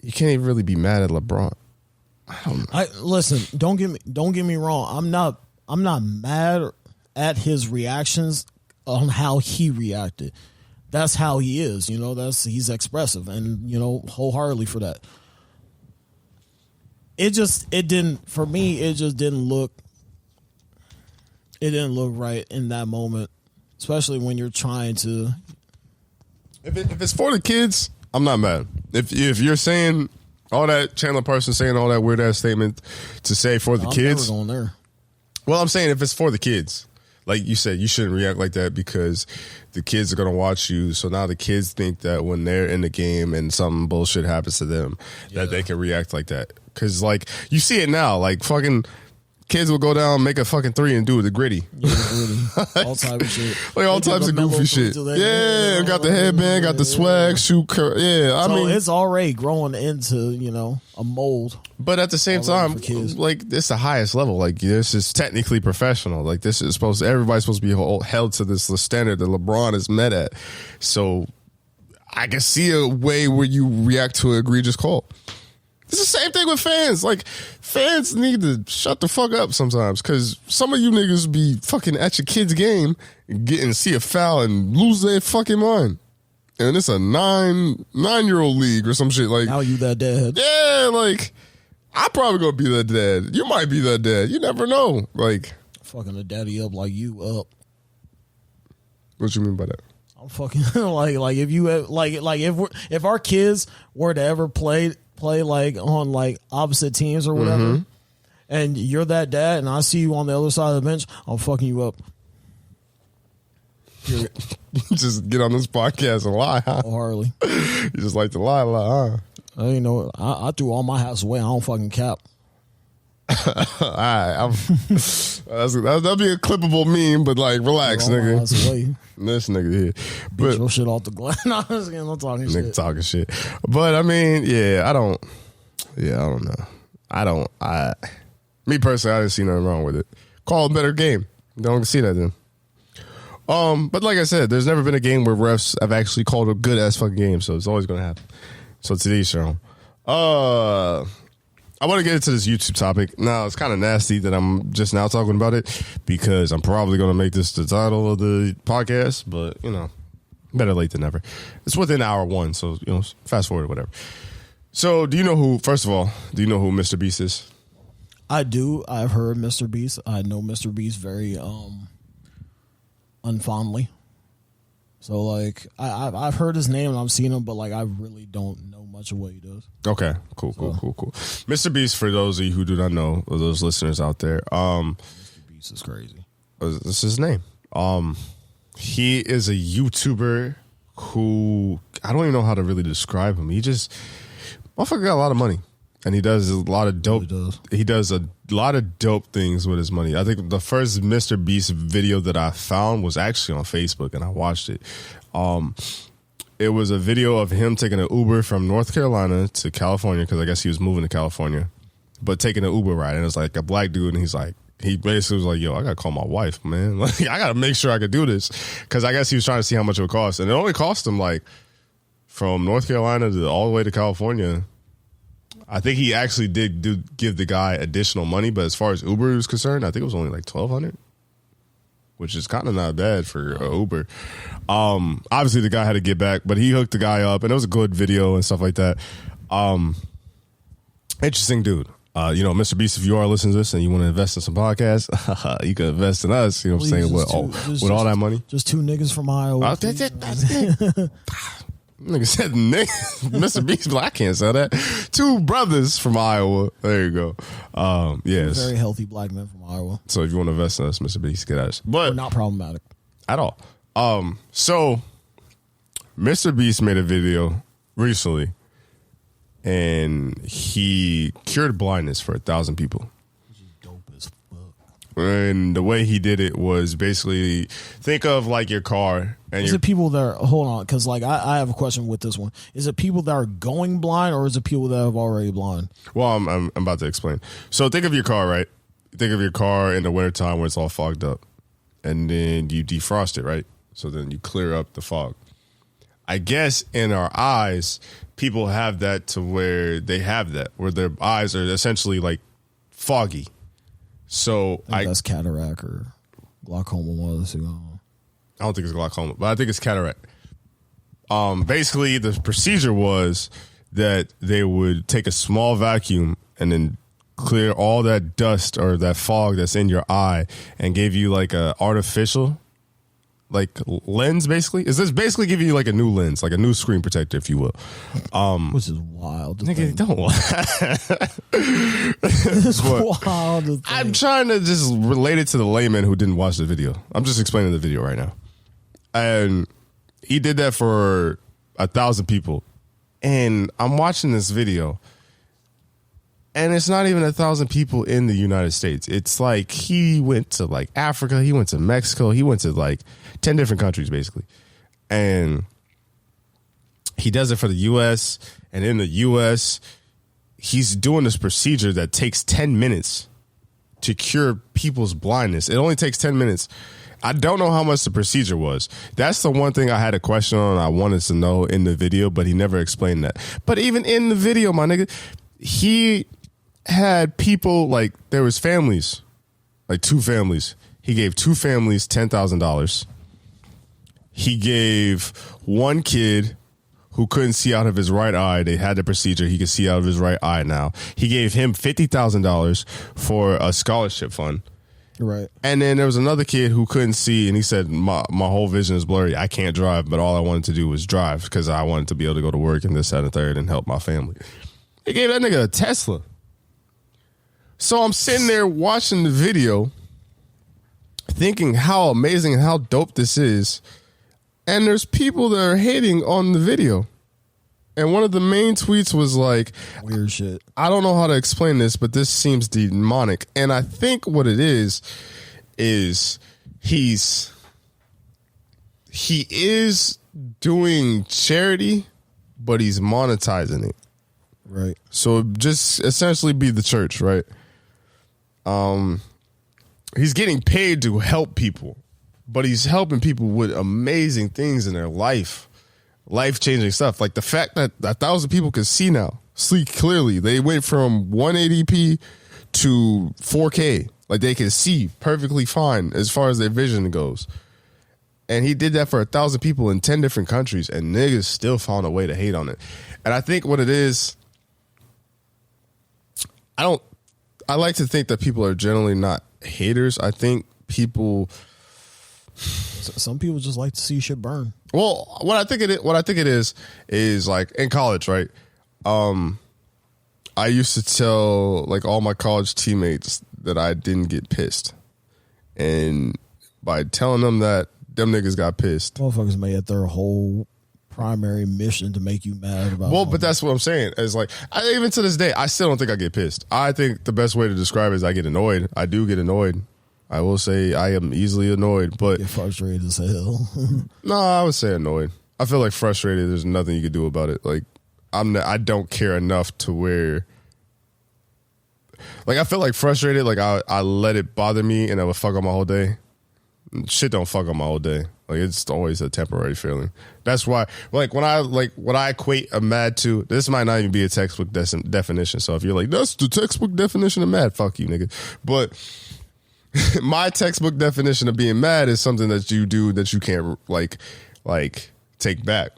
you can't even really be mad at LeBron. Listen, don't get me wrong. I'm not mad at his reactions on how he reacted. That's how he is, he's expressive and wholeheartedly for that. It didn't look right in that moment, especially when you're trying to. If it's for the kids, I'm not mad. If you're saying all that, Chandler Parsons saying all that weird ass statement to say for the kids. Never going there. Well, I'm saying if it's for the kids, like you said, you shouldn't react like that because the kids are going to watch you. So now the kids think that when they're in the game and something bullshit happens to them, that they can react like that. Because like you see it now, like fucking kids will go down, make a fucking three, and do it the gritty. Yeah, really. All type of shit. Like all types of goofy shit. Yeah, got the headband, got the swag, shoe curl. Yeah, I mean, it's already growing into a mold. But at the same time, like it's the highest level. Like this is technically professional. Like this is everybody's supposed to be held to this standard that LeBron is met at. So I can see a way where you react to an egregious call. It's the same thing with fans. Like, fans need to shut the fuck up sometimes because some of you niggas be fucking at your kid's game and see a foul and lose their fucking mind. And it's a nine-year-old league or some shit. Like, now you that dad. Yeah, like, I'm probably going to be that dad. You might be that dad. You never know. Like, fucking a daddy up like you up. What you mean by that? I'm fucking like if you like if our kids were to ever play like on like opposite teams or whatever, and you're that dad, and I see you on the other side of the bench, I'm fucking you up. You just get on this podcast and lie, huh? Oh, Harley. You just like to lie, huh? I you know I threw all my house away. I don't fucking cap. All right, that'll be a clippable meme, but like, relax, nigga. This nigga here, but your shit off the glass. No, I'm talking nigga shit. Talking shit. But I mean, I don't know. Me personally, I didn't see nothing wrong with it. Call a better game. Don't see that then. But like I said, there's never been a game where refs have actually called a good ass fucking game, so it's always gonna happen. So today's show. I want to get into this YouTube topic. Now, it's kind of nasty that I'm just now talking about it because I'm probably going to make this the title of the podcast, but, better late than never. It's within hour one, so, fast forward or whatever. So, first of all, do you know who Mr.Beast is? I do. I've heard Mr.Beast. I know Mr.Beast very unfondly. So, like, I've heard his name and I've seen him, but, like, I really don't know much of what he does. Okay, cool. Mr.Beast, for those of you who do not know, or those listeners out there, Mr.Beast is crazy. This is his name. He is a YouTuber who, I don't even know how to really describe him. Motherfucker got a lot of money. And he does a lot of dope. He does a lot of dope things with his money. I think the first Mr.Beast video that I found was actually on Facebook, and I watched it. It was a video of him taking an Uber from North Carolina to California because I guess he was moving to California, but taking an Uber ride. And it's like a black dude, and he basically was like, "Yo, I gotta call my wife, man. Like, I gotta make sure I could do this," because I guess he was trying to see how much it would cost, and it only cost him like from North Carolina to all the way to California. I think he actually did give the guy additional money, but as far as Uber is concerned, I think it was only like $1,200, which is kind of not bad for Uber. Obviously, the guy had to get back, but he hooked the guy up, and it was a good video and stuff like that. Interesting dude. Mr.Beast, if you are listening to this and you want to invest in some podcasts, you can invest in us. You know what I'm saying? With all that money. Just two niggas from Iowa. Nigga said Mr.Beast, but I can't say that. Two brothers from Iowa. There you go. Yes. Very healthy black men from Iowa. So if you want to invest in us, Mr.Beast, get at us. But we're not problematic at all. So Mr.Beast made a video recently, and he cured blindness for 1,000 people. Which is dope as fuck. And the way he did it was basically think of like your car. And is it people that are, hold on, because like I have a question with this one. Is it people that are going blind, or is it people that have already blind? Well, I'm about to explain. So think of your car, right? Think of your car in the wintertime where it's all fogged up. And then you defrost it, right? So then you clear up the fog. I guess in our eyes, people have that to where they have that, where their eyes are essentially like foggy. So I think that's cataract or glaucoma, one of the two. I don't think it's glaucoma, but I think it's cataract. Basically, the procedure was that they would take a small vacuum and then clear all that dust or that fog that's in your eye and gave you like a artificial like lens, basically. Is this basically giving you like a new lens, like a new screen protector, if you will. Which is wild. Nigga, don't. It's wild. I'm trying to just relate it to the layman who didn't watch the video. I'm just explaining the video right now. And he did that for 1,000 people. And I'm watching this video. And it's not even 1,000 people in the United States. It's like he went to like Africa, he went to Mexico, he went to like 10 different countries basically. And he does it for the US. And in the US, he's doing this procedure that takes 10 minutes to cure people's blindness. It only takes 10 minutes. I don't know how much the procedure was. That's the one thing I had a question on. I wanted to know in the video, but he never explained that. But even in the video, my nigga, he had people, like, there was families, like 2 families. He gave 2 families $10,000. He gave one kid who couldn't see out of his right eye. They had the procedure. He could see out of his right eye now. He gave him $50,000 for a scholarship fund. Right. And then there was another kid who couldn't see, and he said, my whole vision is blurry. I can't drive, but all I wanted to do was drive because I wanted to be able to go to work and this, that, and the third and help my family. He gave that nigga a Tesla. So I'm sitting there watching the video thinking how amazing and how dope this is. And there's people that are hating on the video. And one of the main tweets was like, weird shit. I don't know how to explain this, but this seems demonic. And I think what it is he is doing charity, but he's monetizing it. Right. So just essentially be the church, right? He's getting paid to help people, but he's helping people with amazing things in their life-changing stuff. Like the fact that 1,000 people can see now, see clearly. They went from 180p to 4K. Like they can see perfectly fine as far as their vision goes. And he did that for 1,000 people in 10 different countries, and niggas still found a way to hate on it. And I think what it is, I like to think that people are generally not haters. I think some people just like to see shit burn. Well, what I think it is like in college, right? I used to tell like all my college teammates that I didn't get pissed, and by telling them that, them niggas got pissed. Motherfuckers made it their whole primary mission to make you mad about. Well, but that's what I'm saying. Is like, even to this day, I still don't think I get pissed. I think the best way to describe it is I get annoyed. I do get annoyed. I will say I am easily annoyed, but you're frustrated as hell. No, I would say annoyed. I feel like frustrated. There's nothing you could do about it. Like I don't care enough to where, like I feel like frustrated. Like I let it bother me and it would fuck up my whole day. Shit don't fuck up my whole day. Like it's always a temporary feeling. That's why, like when I equate a mad to, this might not even be a textbook definition. So if you're like, that's the textbook definition of mad, fuck you, nigga. But my textbook definition of being mad is something that you do that you can't like take back.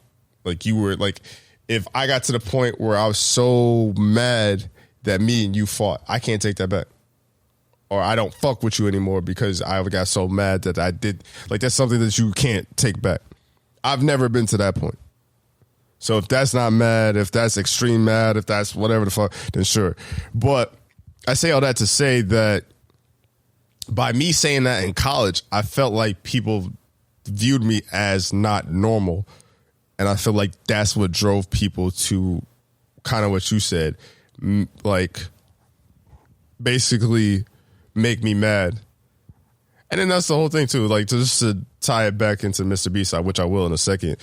Like you were like, if I got to the point where I was so mad that me and you fought, I can't take that back. Or I don't fuck with you anymore because I got so mad that I did. Like that's something that you can't take back. I've never been to that point. So if that's not mad, if that's extreme mad, if that's whatever the fuck, then sure. But I say all that to say that by me saying that in college, I felt like people viewed me as not normal. And I feel like that's what drove people to kind of what you said, like basically make me mad. And then that's the whole thing too, like to tie it back into Mr.Beast, which I will in a second.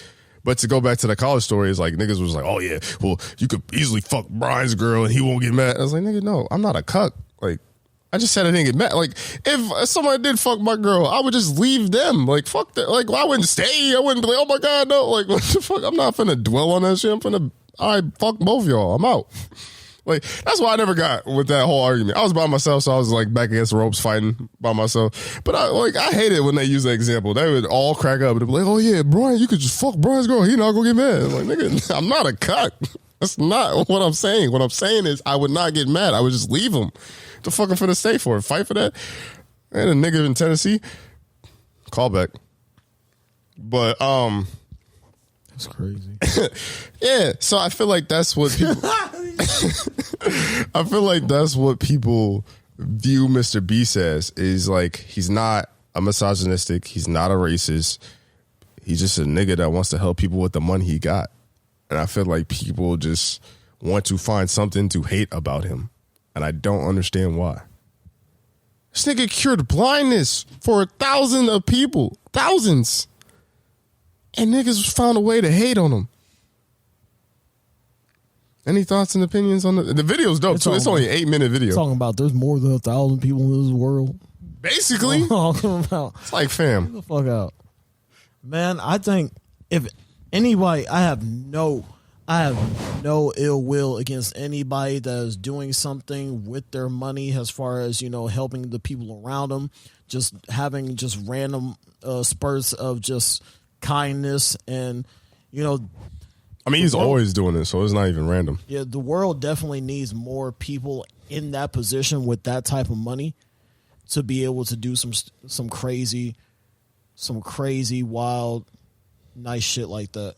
But to go back to the college story, is like niggas was like, oh yeah, well, you could easily fuck Brian's girl and he won't get mad. I was like, nigga, no, I'm not a cuck. Like, I just said I didn't get mad. Like, if somebody did fuck my girl, I would just leave them. Like, fuck that. Like, I wouldn't stay. I wouldn't be like, oh my God, no. Like, what the fuck? I'm not finna dwell on that shit. I'm finna, all right, fuck both y'all. I'm out. Like, that's why I never got with that whole argument. I was by myself, so I was like back against the ropes fighting by myself. But I hate it when they use that example. They would all crack up and be like, oh yeah, Brian, you could just fuck Brian's girl. He not gonna get mad. I'm like, nigga, I'm not a cuck. That's not what I'm saying. What I'm saying is I would not get mad. I would just leave him. The fuck I'm finna stay for? Fight for that? And a nigga in Tennessee? Call back. But, that's crazy. Yeah, so I feel like that's what people I feel like that's what people view Mr.Beast as, is like he's not a misogynistic, he's not a racist. He's just a nigga that wants to help people with the money he got. And I feel like people just want to find something to hate about him. and I don't understand why. This nigga cured blindness for 1,000 of people. Thousands. And niggas found a way to hate on him. Any thoughts and opinions on the video's dope too? It's only an 8-minute video. Talking about there's more than 1,000 people in this world. Basically. Talking about. It's like, fam. Get the fuck out. Man, I think if anybody, I have no ill will against anybody that is doing something with their money as far as, you know, helping the people around them, just having just random spurts of just kindness and, you know. I mean, he's always doing it, so it's not even random. Yeah, the world definitely needs more people in that position with that type of money to be able to do some crazy, wild, nice shit like that.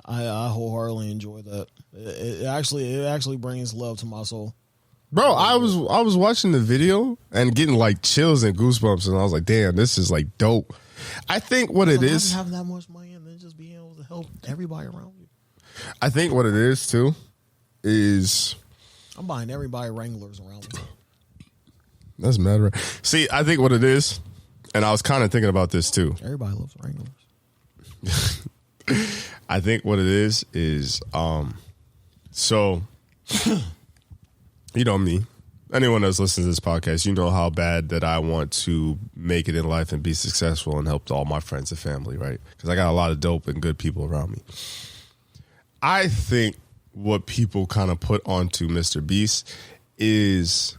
I wholeheartedly enjoy that. It actually brings love to my soul. Bro, I was watching the video and getting like chills and goosebumps, and I was like, damn, this is like dope. I think what it is, having that much money and then just being able to help everybody around you. I think what it is too is I'm buying everybody Wranglers around me. That's mad, right? See, I think what it is, and I was kind of thinking about this too. Everybody loves Wranglers. I think what it is so you know me. Anyone that's listening to this podcast, you know how bad that I want to make it in life and be successful and help all my friends and family, right? Because I got a lot of dope and good people around me. I think what people kind of put onto Mr.Beast is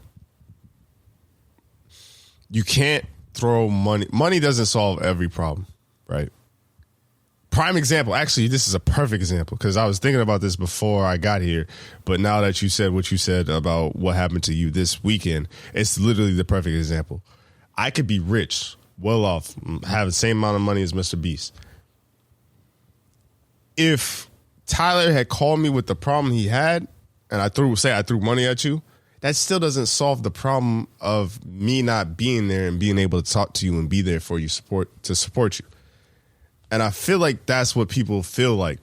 you can't throw money. Money doesn't solve every problem, right? Prime example. Actually, this is a perfect example because I was thinking about this before I got here. But now that you said what you said about what happened to you this weekend, it's literally the perfect example. I could be rich, well off, have the same amount of money as Mr.Beast. If Tyler had called me with the problem he had, and I threw money at you, that still doesn't solve the problem of me not being there and being able to talk to you and be there for you, to support you. And I feel like that's what people feel like.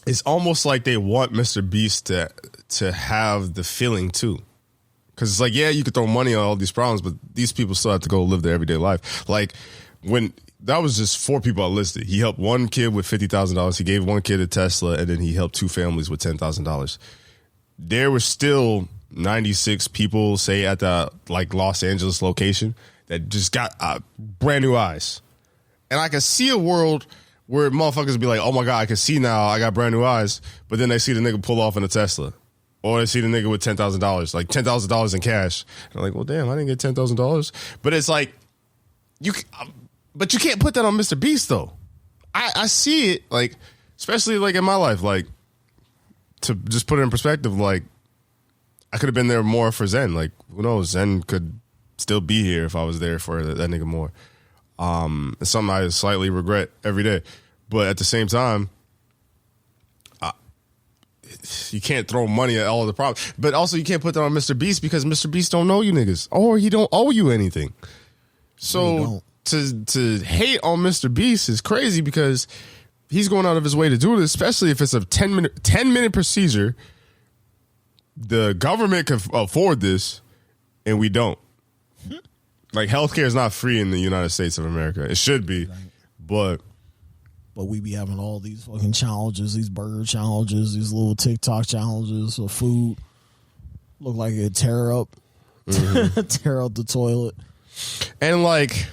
It's almost like they want Mr.Beast to have the feeling too. Because it's like, yeah, you could throw money on all these problems, but these people still have to go live their everyday life. Like, when that was just 4 people I listed. He helped one kid with $50,000. He gave one kid a Tesla, and then he helped 2 families with $10,000. There were still 96 people, say, at the like Los Angeles location that just got brand new eyes. And I can see a world where motherfuckers be like, oh my God, I can see now, I got brand new eyes. But then they see the nigga pull off in a Tesla. Or they see the nigga with $10,000, like $10,000 in cash. And they're like, well, damn, I didn't get $10,000. But it's like, but you can't put that on Mr.Beast though. I see it, like, especially like in my life, like, to just put it in perspective, like, I could have been there more for Zen. Like, who knows? Zen could still be here if I was there for that nigga more. It's something I slightly regret every day. But at the same time, you can't throw money at all the problems. But also you can't put that on Mr.Beast because Mr.Beast don't know you niggas. Or he don't owe you anything. So to hate on Mr.Beast is crazy because he's going out of his way to do this, especially if it's a 10-minute procedure. The government can afford this, and we don't. Like, healthcare is not free in the United States of America. It should be, but we be having all these fucking challenges, these burger challenges, these little TikTok challenges of food. Look like it tear up the toilet. And like,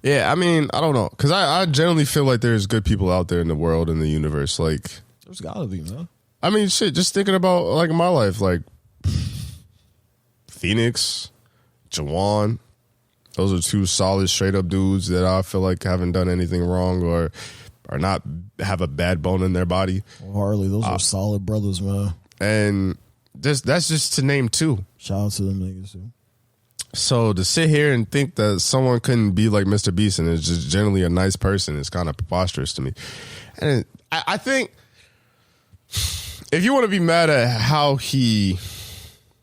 yeah, I mean, I don't know, because I generally feel like there's good people out there in the world, in the universe. Like, there's gotta be, man. I mean, shit. Just thinking about like my life, like Phoenix. Jawan, those are 2 solid, straight up dudes that I feel like haven't done anything wrong or are not have a bad bone in their body. Well, Harley, those are solid brothers, man. And that's just to name 2. Shout out to them niggas too. So to sit here and think that someone couldn't be like Mr.Beast and is just generally a nice person is kind of preposterous to me. And I think if you want to be mad at how he.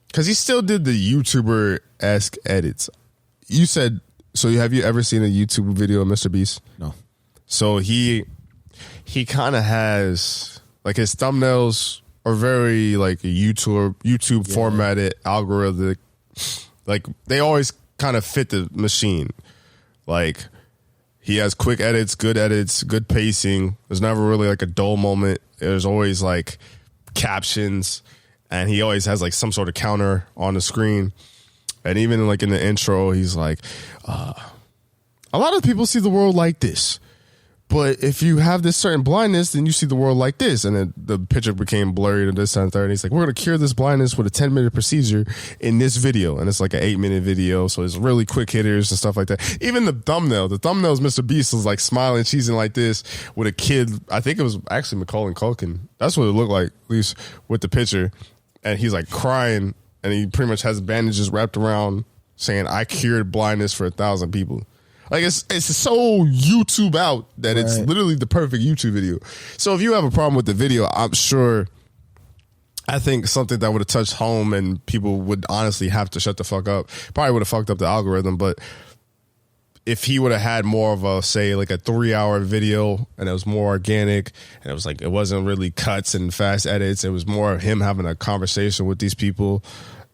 Because he still did the YouTuber-esque edits. You said, so have you ever seen a YouTube video of Mr.Beast? No. So he kind of has, like his thumbnails are very like YouTube formatted algorithmic. Like they always kind of fit the machine. Like he has quick edits, good pacing. There's never really like a dull moment. There's always like captions, and he always has like some sort of counter on the screen. And even like in the intro, he's like, a lot of people see the world like this. But if you have this certain blindness, then you see the world like this. And then the picture became blurry to this and third. And he's like, we're going to cure this blindness with a 10-minute procedure in this video. And it's like an 8-minute video. So it's really quick hitters and stuff like that. Even the thumbnail is Mr.Beast was like smiling, cheesing like this with a kid. I think it was actually Macaulay Culkin. That's what it looked like, at least with the picture. And he's like crying. And he pretty much has bandages wrapped around saying, I cured blindness for 1,000 people. Like it's so YouTube out that it's literally the perfect YouTube video. So if you have a problem with the video, I think something that would have touched home and people would honestly have to shut the fuck up. Probably would have fucked up the algorithm, but if he would have had more of a, say, like a 3-hour video and it was more organic and it was like, it wasn't really cuts and fast edits. It was more of him having a conversation with these people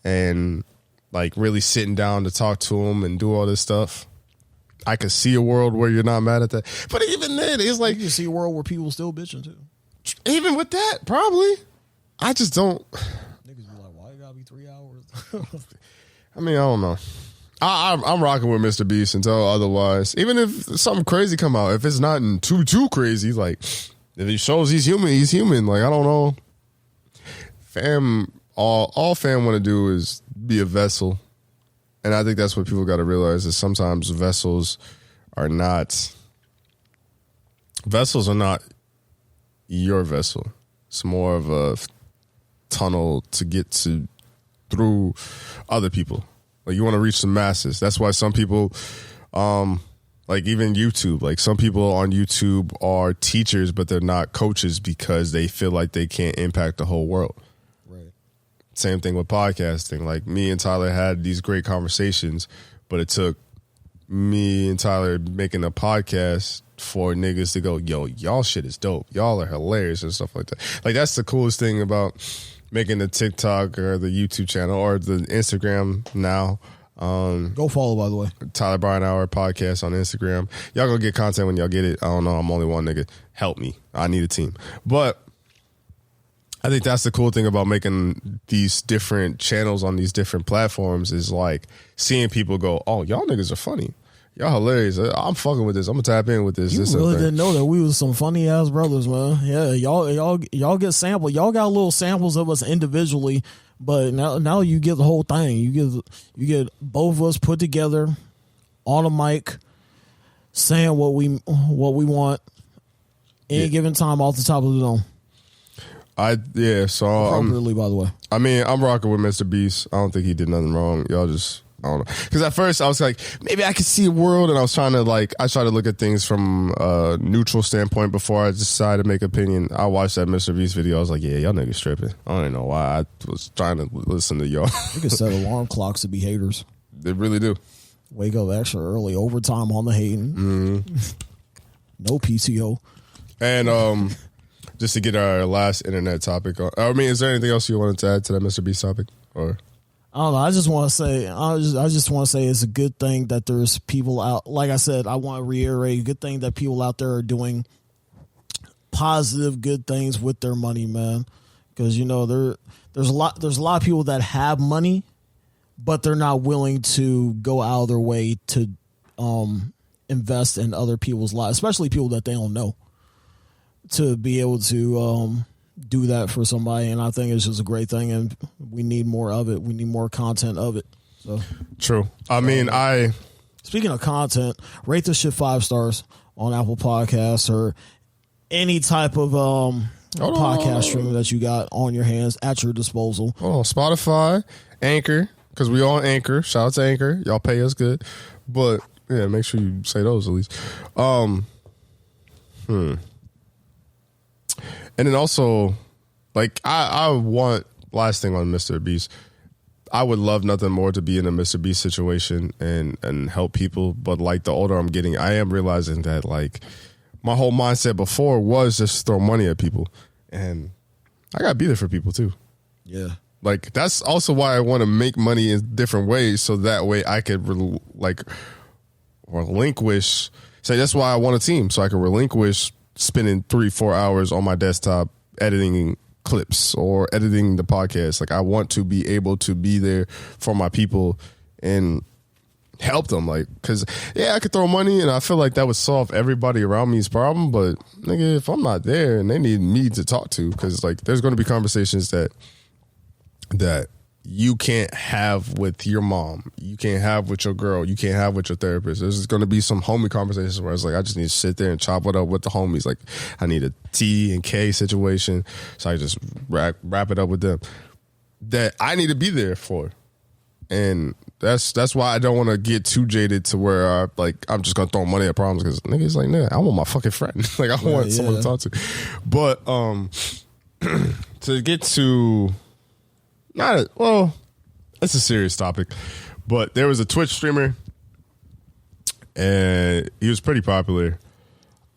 and like really sitting down to talk to them and do all this stuff. I could see a world where you're not mad at that. But even then, it's like... You can see a world where people still bitching, too. Even with that, probably. I just don't... Niggas be like, why it gotta be 3 hours? I mean, I don't know. I'm rocking with Mr.Beast until otherwise. Even if something crazy come out, if it's not too crazy, like, if he shows he's human, he's human. Like, I don't know. Fam, all fam want to do is be a vessel. And I think that's what people got to realize is sometimes vessels are not your vessel. It's more of a tunnel to get through other people. Like you want to reach the masses. That's why some people, like even YouTube, like some people on YouTube are teachers, but they're not coaches because they feel like they can't impact the whole world. Same thing with podcasting. Like me and Tyler had these great conversations, but it took me and Tyler making a podcast for niggas to go, yo, y'all shit is dope. Y'all are hilarious and stuff like that. Like that's the coolest thing about making the TikTok or the YouTube channel or the Instagram now. Go follow, by the way. TylerBrianHour podcast on Instagram. Y'all gonna get content when y'all get it. I don't know. I'm only one nigga. Help me. I need a team. But I think that's the cool thing about making these different channels on these different platforms is like seeing people go, oh, y'all niggas are funny. Y'all hilarious. I'm fucking with this. I'm gonna tap in with this. You really didn't know that we was some funny ass brothers, man. Yeah, y'all get sample. Y'all got little samples of us individually, but now you get the whole thing. You get both of us put together on a mic, saying what we want any given time off the top of the dome. So appropriately, by the way. I mean, I'm rocking with Mr.Beast. I don't think he did nothing wrong. Y'all just, I don't know. Because at first I was like, maybe I could see a world, and I was trying to try to look at things from a neutral standpoint before I decided to make an opinion. I watched that Mr.Beast video. I was like, yeah, y'all niggas tripping. I don't even know why I was trying to listen to y'all. You can set alarm clocks to be haters. They really do. Wake up extra early, overtime on the hating. Mm-hmm. No PCO. And just to get our last internet topic on. I mean, is there anything else you wanted to add to that Mr. Beast topic? Or I don't know. I just want to say it's a good thing that there's people out. Like I said, I want to reiterate, good thing that people out there are doing positive, good things with their money, man. Because there's a lot of people that have money, but they're not willing to go out of their way to invest in other people's lives, especially people that they don't know. To be able to do that for somebody, and I think it's just a great thing, and we need more of it. We need more content of it. So true. I mean, speaking of content, rate this shit 5 stars on Apple Podcasts or any type of podcast stream that you got on your hands at your disposal. Oh, Spotify, Anchor, because we on Anchor. Shout out to Anchor. Y'all pay us good, but yeah, make sure you say those at least. And then also, like, I want, last thing on Mr. Beast, I would love nothing more to be in a Mr. Beast situation and help people. But, like, the older I'm getting, I am realizing that, like, my whole mindset before was just throw money at people. And I gotta be there for people too. Yeah. Like that's also why I want to make money in different ways, so that way I could relinquish. Say that's why I want a team, so I can relinquish spending 3-4 hours on my desktop editing clips or editing the podcast. Like I want to be able to be there for my people and help them. Like, cause yeah, I could throw money and I feel like that would solve everybody around me's problem. But nigga, if I'm not there and they need me to talk to, cause like there's going to be conversations that you can't have with your mom, you can't have with your girl, you can't have with your therapist. There's going to be some homie conversations where it's like I just need to sit there and chop it up with the homies. Like I need a T and K situation, so I just wrap it up with them that I need to be there for. And that's why I don't want to get too jaded to where I'm just gonna throw money at problems, because niggas like, nah, I want my fucking friend. Like I want someone to talk to. But to get to it's a serious topic, but there was a Twitch streamer and he was pretty popular.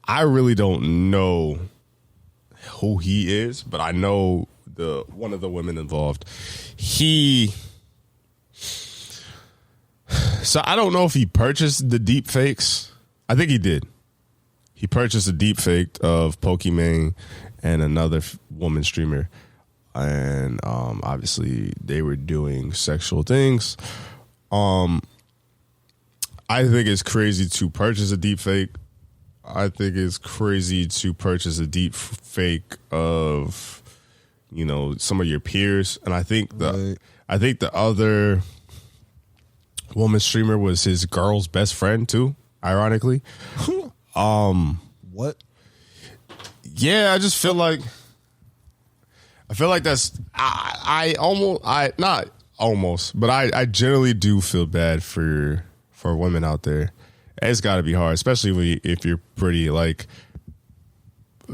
I really don't know who he is, but I know one of the women involved. So I don't know if he purchased the deep fakes. I think he did. He purchased a deep fake of Pokimane and another woman streamer. And obviously they were doing sexual things. I think it's crazy to purchase a deep fake. I think it's crazy to purchase a deep fake of, some of your peers. And I think the other woman streamer was his girl's best friend too, ironically. What? Yeah, I just feel like that's I generally do feel bad for women out there. It's got to be hard, especially if you're pretty. Like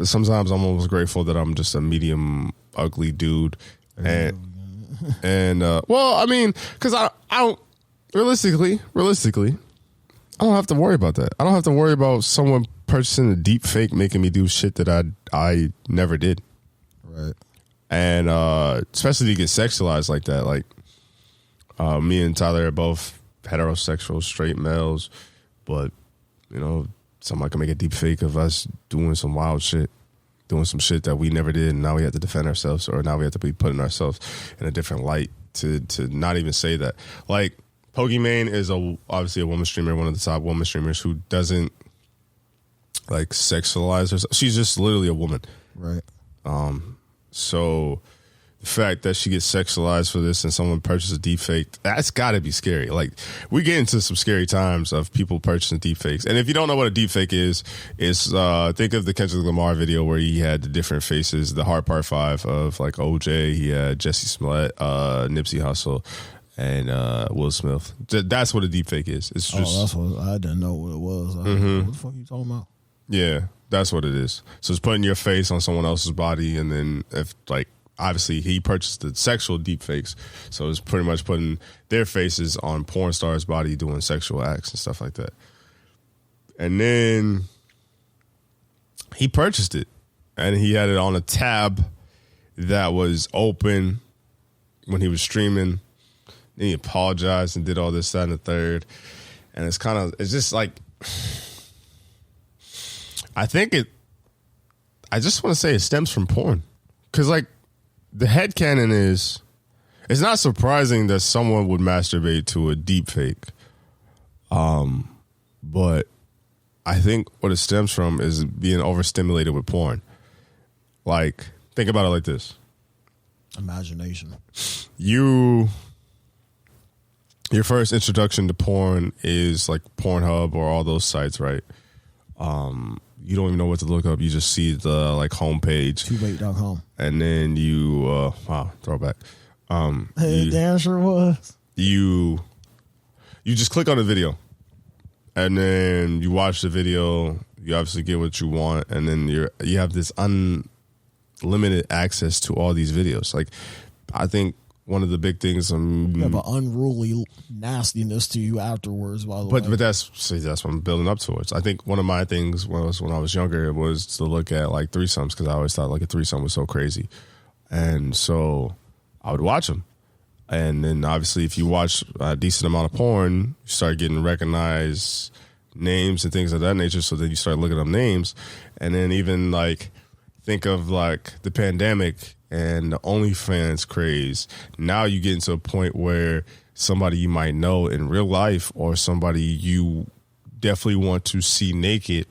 sometimes I'm almost grateful that I'm just a medium ugly dude, and well, I mean, because I don't realistically, I don't have to worry about that. I don't have to worry about someone purchasing a deep fake making me do shit that I never did. Right. And especially to get sexualized like that. Like me and Tyler are both heterosexual straight males, but somebody can make a deep fake of us doing some wild shit, doing some shit that we never did, and now we have to defend ourselves, or now we have to be putting ourselves in a different light to not even say that. Like Pokimane is obviously a woman streamer, one of the top woman streamers who doesn't like sexualize herself. She's just literally a woman. Right. So the fact that she gets sexualized for this and someone purchases a deep fake, that's got to be scary. Like we get into some scary times of people purchasing deep fakes. And if you don't know what a deep fake is think of the Kendrick Lamar video where he had the different faces, the Hard Part 5 of like OJ, he had Jesse Smollett, Nipsey Hussle, and Will Smith. That's what a deep fake is. It's just that's what I didn't know what it was. What the fuck are you talking about? Yeah, that's what it is. So it's putting your face on someone else's body, and then if like obviously he purchased the sexual deep fakes, so it's pretty much putting their faces on porn stars' body doing sexual acts and stuff like that. And then he purchased it, and he had it on a tab that was open when he was streaming. Then he apologized and did all this, that, and the third. And it's just like, I just want to say it stems from porn. Because, like, the headcanon is, it's not surprising that someone would masturbate to a deep fake. But I think what it stems from is being overstimulated with porn. Like, think about it like this. Imagination. Your first introduction to porn is like Pornhub or all those sites, right? You don't even know what to look up. You just see the like homepage. Tubebait.com. And then you, throwback. It damn sure was. You just click on the video. And then you watch the video. You obviously get what you want. And then you have this unlimited access to all these videos. Like, I think one of the big things, you have an unruly nastiness to you afterwards. By the way, but that's what I'm building up towards. I think one of my things when I was younger was to look at like threesomes, because I always thought like a threesome was so crazy. And so I would watch them. And then obviously if you watch a decent amount of porn, you start getting recognized names and things of that nature. So then you start looking up names. And then even like think of like the pandemic and the OnlyFans craze. Now you get into a point where somebody you might know in real life or somebody you definitely want to see naked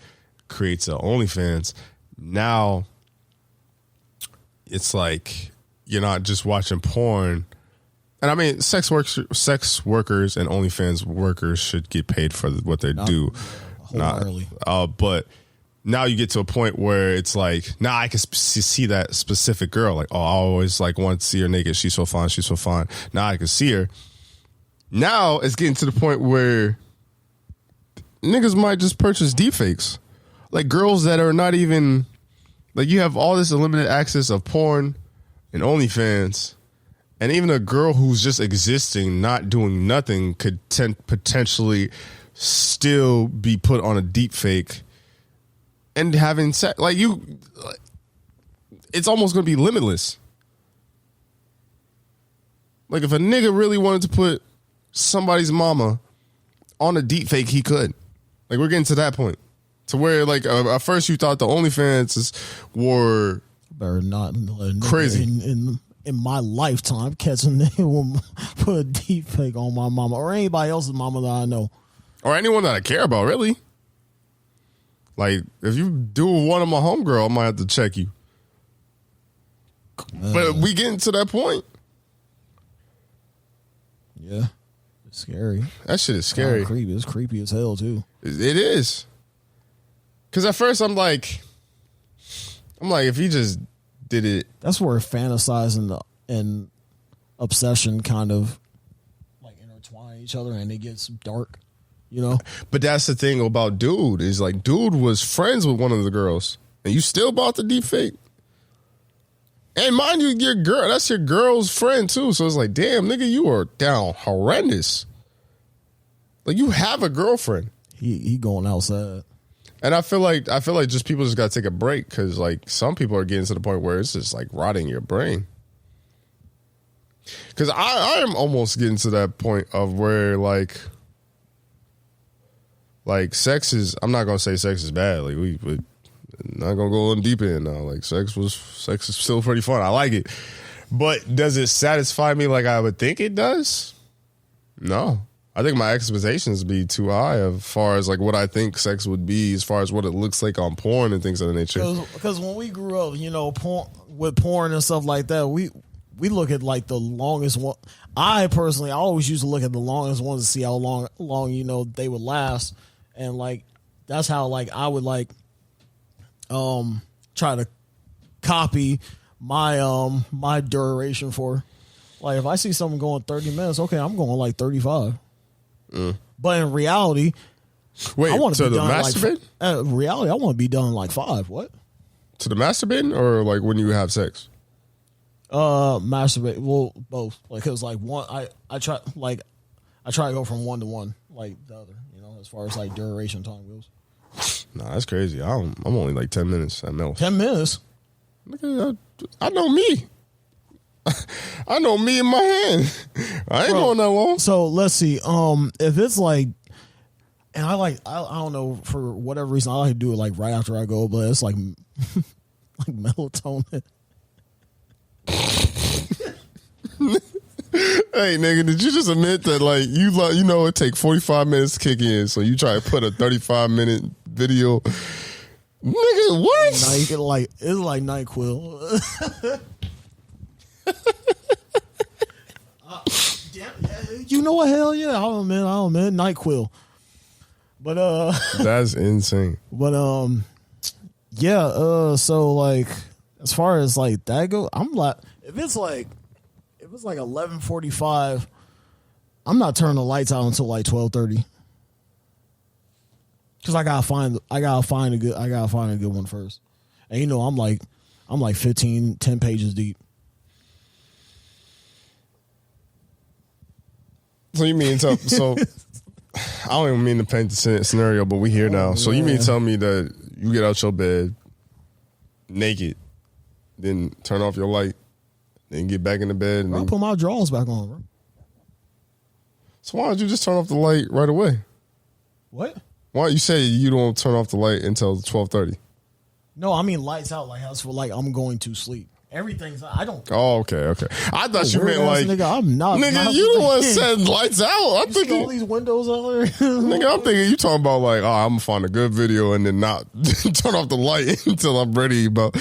creates an OnlyFans. Now it's like you're not just watching porn. And I mean, sex workers and OnlyFans workers should get paid for what they do. But now you get to a point where it's like, now I can see that specific girl. Like, oh, I always like want to see her naked. She's so fine. She's so fine. Now I can see her. Now it's getting to the point where niggas might just purchase deepfakes. Like girls that are not even, like you have all this unlimited access of porn and OnlyFans. And even a girl who's just existing, not doing nothing, could potentially still be put on a deep fake and having sex. Like it's almost going to be limitless. Like if a nigga really wanted to put somebody's mama on a deep fake, he could. Like we're getting to that point. To where like at first you thought the OnlyFans were crazy. In my lifetime, catching a nigga will put a deep fake on my mama or anybody else's mama that I know. Or anyone that I care about, really. Like, if you do one of my homegirl, I might have to check you. But we getting to that point. Yeah. It's scary. That shit is scary. Creepy. It's creepy as hell, too. It is. Because at first I'm like, if he just did it. That's where fantasizing and obsession kind of like intertwine each other and it gets dark, you know? But that's the thing about dude is like dude was friends with one of the girls and you still bought the deep fake. And mind you, your girl, that's your girl's friend too. So it's like, damn, nigga, you are down horrendous. Like you have a girlfriend. He going outside. And I feel like just people just got to take a break because like some people are getting to the point where it's just like rotting your brain. Because I am almost getting to that point of where like sex is. I'm not gonna say sex is bad. Like we're not gonna go in deep in now. Like sex is still pretty fun. I like it, but does it satisfy me like I would think it does? No. I think my expectations be too high as far as like what I think sex would be, as far as what it looks like on porn and things of that nature. Because when we grew up, you know, porn and stuff like that, we look at like the longest one. I always used to look at the longest ones to see how long you know they would last, and like that's how like I would like try to copy my my duration for. Like if I see something going 30 minutes, okay, I'm going like 35. But in reality, wait, I want to be the done masturbate? like reality, I want to be done in like 5. What? To the masturbating or like when you have sex? Masturbate. Well, both. Like it was like one. I try to go from 1 to 1, like the other. You know, as far as like duration time goes. Nah, that's crazy. I'm only like 10 minutes at most. 10 minutes. I know me. I know me in my hand. I ain't going that long. So let's see. If it's like, and I don't know, for whatever reason, I like to do it like right after I go, but it's like like melatonin. Hey nigga, did you just admit that like you know it take 45 minutes to kick in, so you try to put a 35-minute video? Nigga, what? It's like NyQuil. You know what? Hell yeah! I don't man. NyQuil. But that's insane. But yeah. So like, as far as like that go, I'm like, if it's like 11:45, I'm not turning the lights out until like 12:30. Because I gotta find a good one first. And you know, I'm like 10 pages deep. So you mean so I don't even mean to paint the scenario, but we here now. So you mean tell me that you get out your bed naked, then turn off your light, Then get back in the bed. And I'll then, put my drawers back on, bro. so why don't you just turn off the light right away? What? Why don't you say you don't turn off the light until 12:30? No, I mean lights out. Like that's for like I'm going to sleep. Everything's. I don't. Oh, okay. I thought you meant Weird-ass like, nigga. I'm not. nigga, not you the one setting lights out. I'm You see all thinking, these windows out there. nigga, I'm thinking you talking about like, oh, I'm gonna find a good video and then not turn off the light until I'm ready. But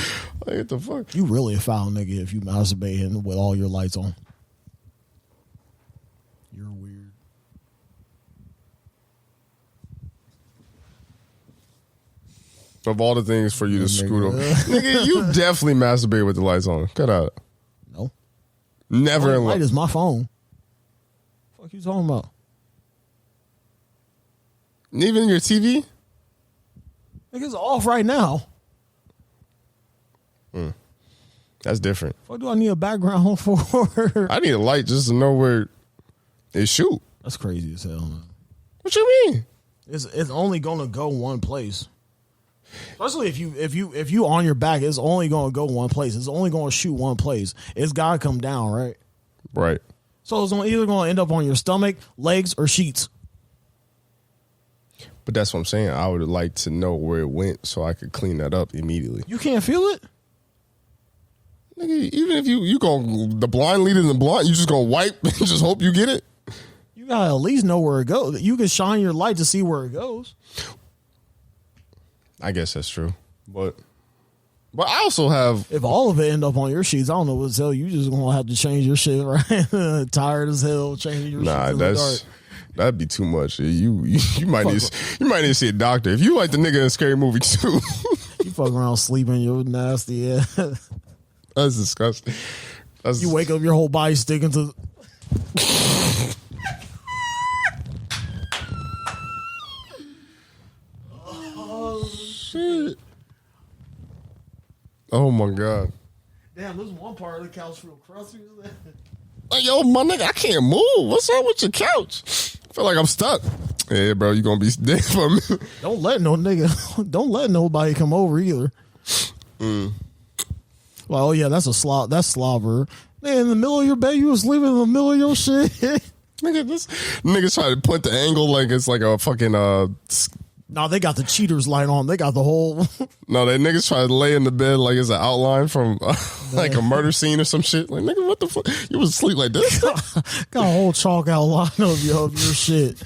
like, what the fuck? You really a foul nigga if you masturbating with all your lights on. You're weird. Of all the things for you to scoot up, nigga, you definitely masturbate with the lights on. Cut out. No. Never The in light life. is my phone. Fuck you talking about? Even your TV. Nigga's off right now. That's different. What do I need a background for? I need a light just to know where it shoot. That's crazy as hell, man. What you mean? It's only gonna go one place. Especially if you on your back, it's only gonna go one place. It's only gonna shoot one place. It's gotta come down, right? Right. So it's either gonna end up on your stomach, legs, or sheets. But that's what I'm saying. I would like to know where it went so I could clean that up immediately. You can't feel it? Nigga, even if you go the blind leading the blind, you just gonna wipe and just hope you get it. You gotta at least know where it goes. You can shine your light to see where it goes. I guess that's true. But I also have If all of it end up on your sheets, I don't know what to tell you. You just gonna have to change your shit, right? Tired as hell changing your sheets in the dark. That'd be too much. You might need to see a doctor. If you like the nigga in Scary Movie 2. You fuck around sleeping, you're nasty ass. That's disgusting. You wake up, your whole body sticking to. Shit. Oh my god. Damn, this one part of the couch feel crusty. Like, yo, my nigga, I can't move. What's up with your couch? I feel like I'm stuck. Yeah, bro, you gonna be dead for me. Don't let nobody come over either. Well, oh yeah, that's slobber. Man, in the middle of your bed, you was sleeping in the middle of your shit. Niggas try to put the angle like it's like a fucking No, they got the cheaters light on. They got the whole. No, they niggas try to lay in the bed like it's an outline from like a murder scene or some shit. Like, nigga, what the fuck? You was asleep like this? Got a whole chalk outline of your shit.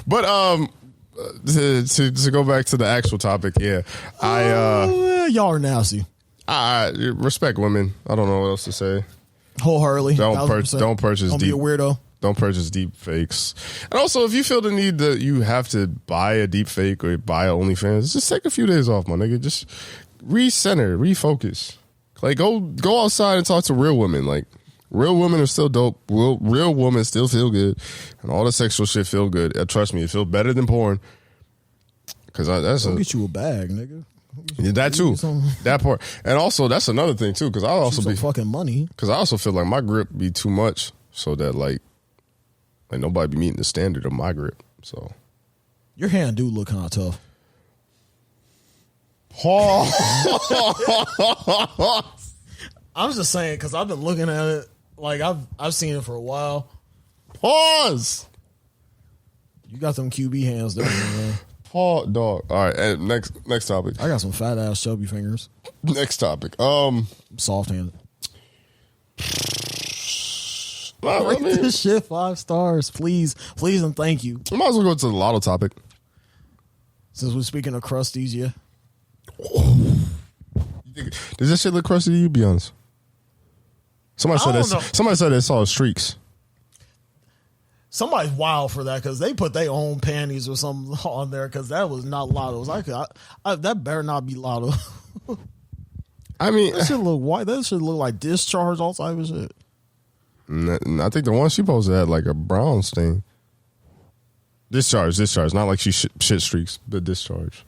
But to go back to the actual topic, yeah, Y'all are nasty. I respect women. I don't know what else to say. Wholeheartedly. Don't purchase Don't be a weirdo. Don't purchase deep fakes. And also, if you feel the need that you have to buy a deep fake or buy a OnlyFans, just take a few days off, my nigga. Just recenter, refocus. Like, go outside and talk to real women. Like, real women are still dope. Real women still feel good. And all the sexual shit feel good. Trust me, it feels better than porn. Because that's get you a bag, nigga. That too. That part. And also, that's another thing, too. Because I'll also be fucking monny. Because I also feel like my grip be too much. So that, like nobody be meeting the standard of my grip. So your hand do look kind of tough. I was just saying because I've been looking at it. Like I've seen it for a while. Pause. You got them QB hands there, man. Paul, dog. All right, and next topic. I got some fat ass chubby fingers. Next topic. I'm soft handed. Rate this shit 5 stars, please, and thank you. We might as well go to the Latto topic. Since we're speaking of crusties, yeah. Does this shit look crusty to you? Be honest. Somebody said they saw streaks. Somebody's wild for that because they put their own panties or something on there because that was not Latto's. That better not be Latto. I mean, that should look white. That should look like discharge, all type of shit. I think the one she posted had like a brown stain. Discharge. Not like she shit streaks, but discharge.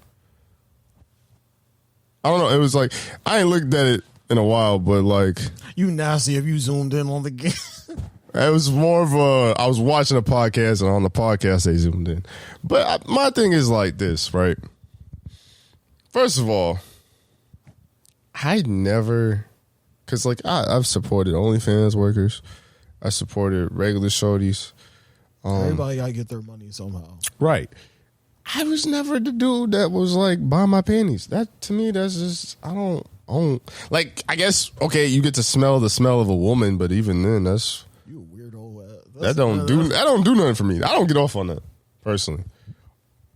I don't know. It was like I ain't looked at it in a while, but like you nasty if you zoomed in on the game. It was more of I was watching a podcast, and on the podcast they zoomed in. But my thing is like this, right? First of all, I never because like I've supported OnlyFans workers, I supported regular shorties. Everybody gotta get their money somehow. Right. I was never the dude that was like buy my panties. That to me, that's just I don't like. I guess okay, you get to smell the smell of a woman, but even then, that's You a weirdo. that don't do nothing for me. I don't get off on that personally.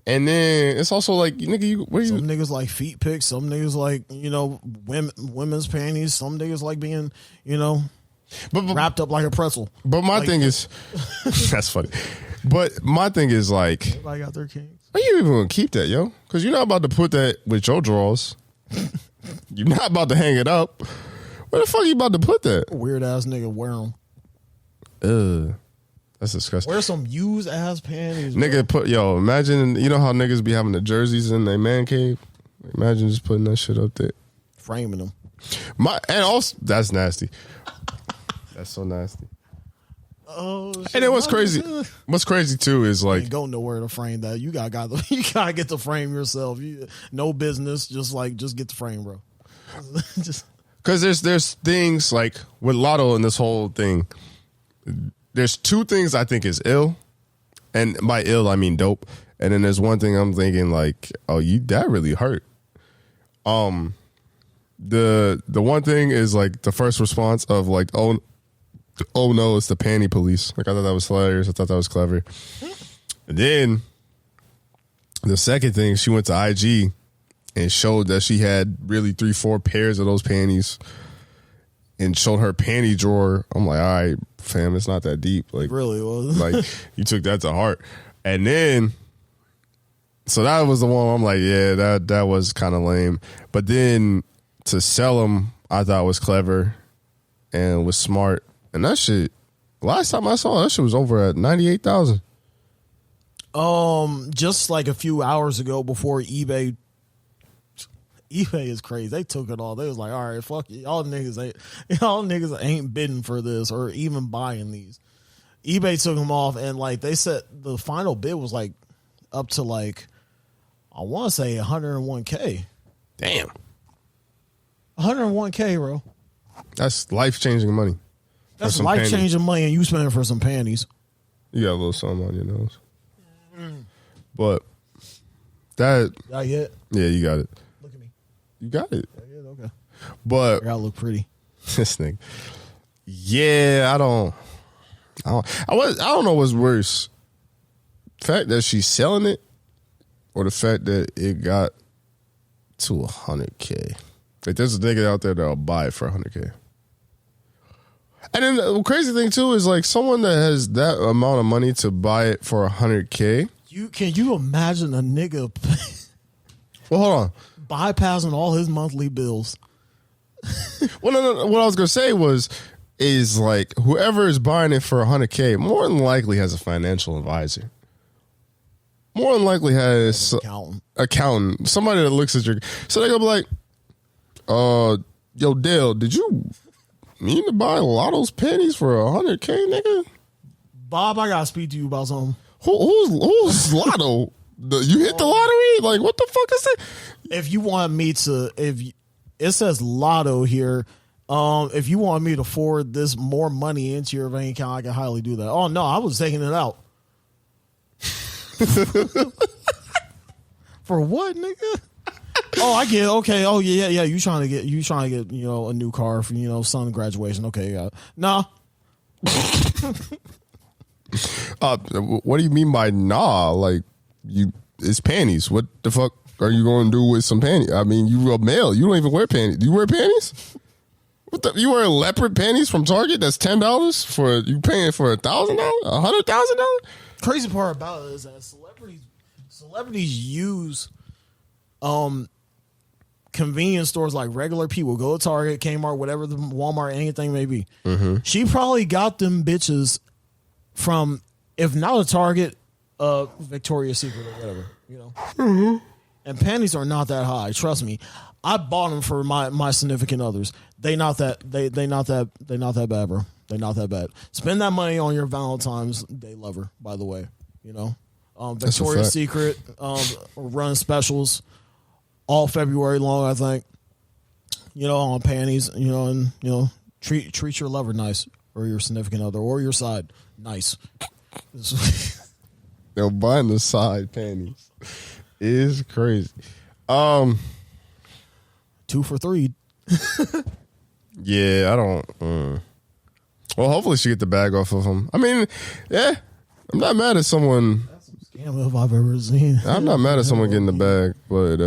And then it's also like nigga, Some niggas like feet pics. Some niggas like women's panties. Some niggas like being but wrapped up like a pretzel. But my thing is, that's funny. But my thing is like, everybody got their kinks. Are you even gonna keep that, yo? Because you're not about to put that with your drawers. You're not about to hang it up. Where the fuck are you about to put that? Weird ass nigga wear them. That's disgusting. Wear some used ass panties. Nigga, imagine, you know how niggas be having the jerseys in their man cave? Imagine just putting that shit up there. Framing them. And also, that's nasty. That's so nasty. Oh, shit. And then what's crazy too is like, you ain't go nowhere to frame that. You gotta get the frame yourself. No business. Just get the frame, bro. Just because there's things like with Latto and this whole thing. There's two things I think is ill, and by ill I mean dope. And then there's one thing I'm thinking like, oh, that really hurt. The one thing is like the first response of like, oh no, it's the panty police. Like I thought that was hilarious. I thought that was clever. And then the second thing, she went to IG and showed that she had really 3-4 pairs of those panties and showed her panty drawer. I'm like, all right, fam, it's not that deep. Like, really was. Like you took that to heart. And then, so that was the one where I'm like, yeah, that was kind of lame. But then to sell them, I thought was clever and was smart. And that shit, last time I saw it, that shit was over at 98,000. Just like a few hours ago before eBay is crazy. They took it all. They was like, all right, fuck it. Y'all niggas ain't bidding for this or even buying these. eBay took them off and like they said the final bid was like up to like, I want to say 101K. Damn. 101K, bro. That's life-changing money. That's life-changing money and you spend it for some panties. You got a little something on your nose. But that... Got it? Yeah, you got it. Look at me. You got it. Yeah, okay. But... I gotta look pretty. This nigga. Yeah, I don't know what's worse. The fact that she's selling it or the fact that it got to 100K. Like, there's a nigga out there that'll buy it for 100K. And then the crazy thing, too, is like someone that has that amount of money to buy it for 100K. Can you imagine a nigga Well, hold on. bypassing all his monthly bills? Well, no. What I was going to say is like whoever is buying it for 100K more than likely has a financial advisor. More than likely has accountant. Somebody that looks at your... So they're going to be like, yo, Dale, did you mean to buy Lotto's panties for 100K, nigga? Bob, I gotta speak to you about something. Who's Latto? You hit the lottery? Like, what the fuck is that? If you want me to, it says Latto here. If you want me to forward this more money into your bank account, I can highly do that. Oh no, I was taking it out. For what, nigga? Oh, I get it. Okay. Oh yeah. You trying to get a new car for son graduation. Okay, yeah. Nah. What do you mean by nah? Like it's panties. What the fuck are you going to do with some panties? I mean, you a male. You don't even wear panties. Do you wear panties? You wear leopard panties from Target? That's $10 for you paying for $1,000, $100,000. Crazy part about it is that celebrities use convenience stores like regular people. Go to Target, Kmart, whatever, the Walmart, anything may be. Mm-hmm. She probably got them bitches from, if not a Target, Victoria's Secret or whatever, Mm-hmm. And panties are not that high. Trust me. I bought them for my significant others. They not that bad, bro. They not that bad. Spend that money on your Valentine's Day lover, by the way. Victoria's Secret run specials all February long, I think. on panties, and treat your lover nice, or your significant other, or your side nice. Yo, buying the side panties is crazy. 2 for $3. Yeah, I don't. Well, hopefully she get the bag off of him. I mean, yeah, I'm not mad at someone. That's some scam if I've ever seen. I'm not mad at someone getting the bag, but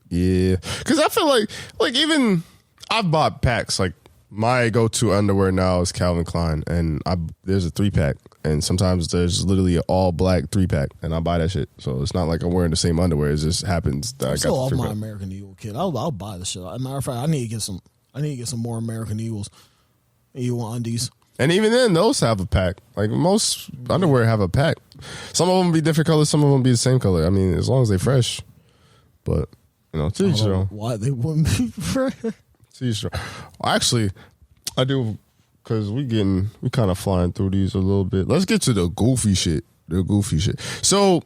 yeah, because I feel like even I've bought packs. Like my go-to underwear now is Calvin Klein, and there's a 3-pack, and sometimes there's literally an all black 3-pack, and I buy that shit. So it's not like I'm wearing the same underwear. It just happens that I got still off the 3-pack. my American Eagle kid. I'll buy the shit. As a matter of fact, I need to get some more American Eagles. Eagle undies. And even then, those have a pack. Like most underwear have a pack. Some of them be different colors. Some of them be the same color. I mean, as long as they fresh. But to each their own. Why they wouldn't be fresh? To each their own. Actually, I do, because we kind of flying through these a little bit. Let's get to the goofy shit. So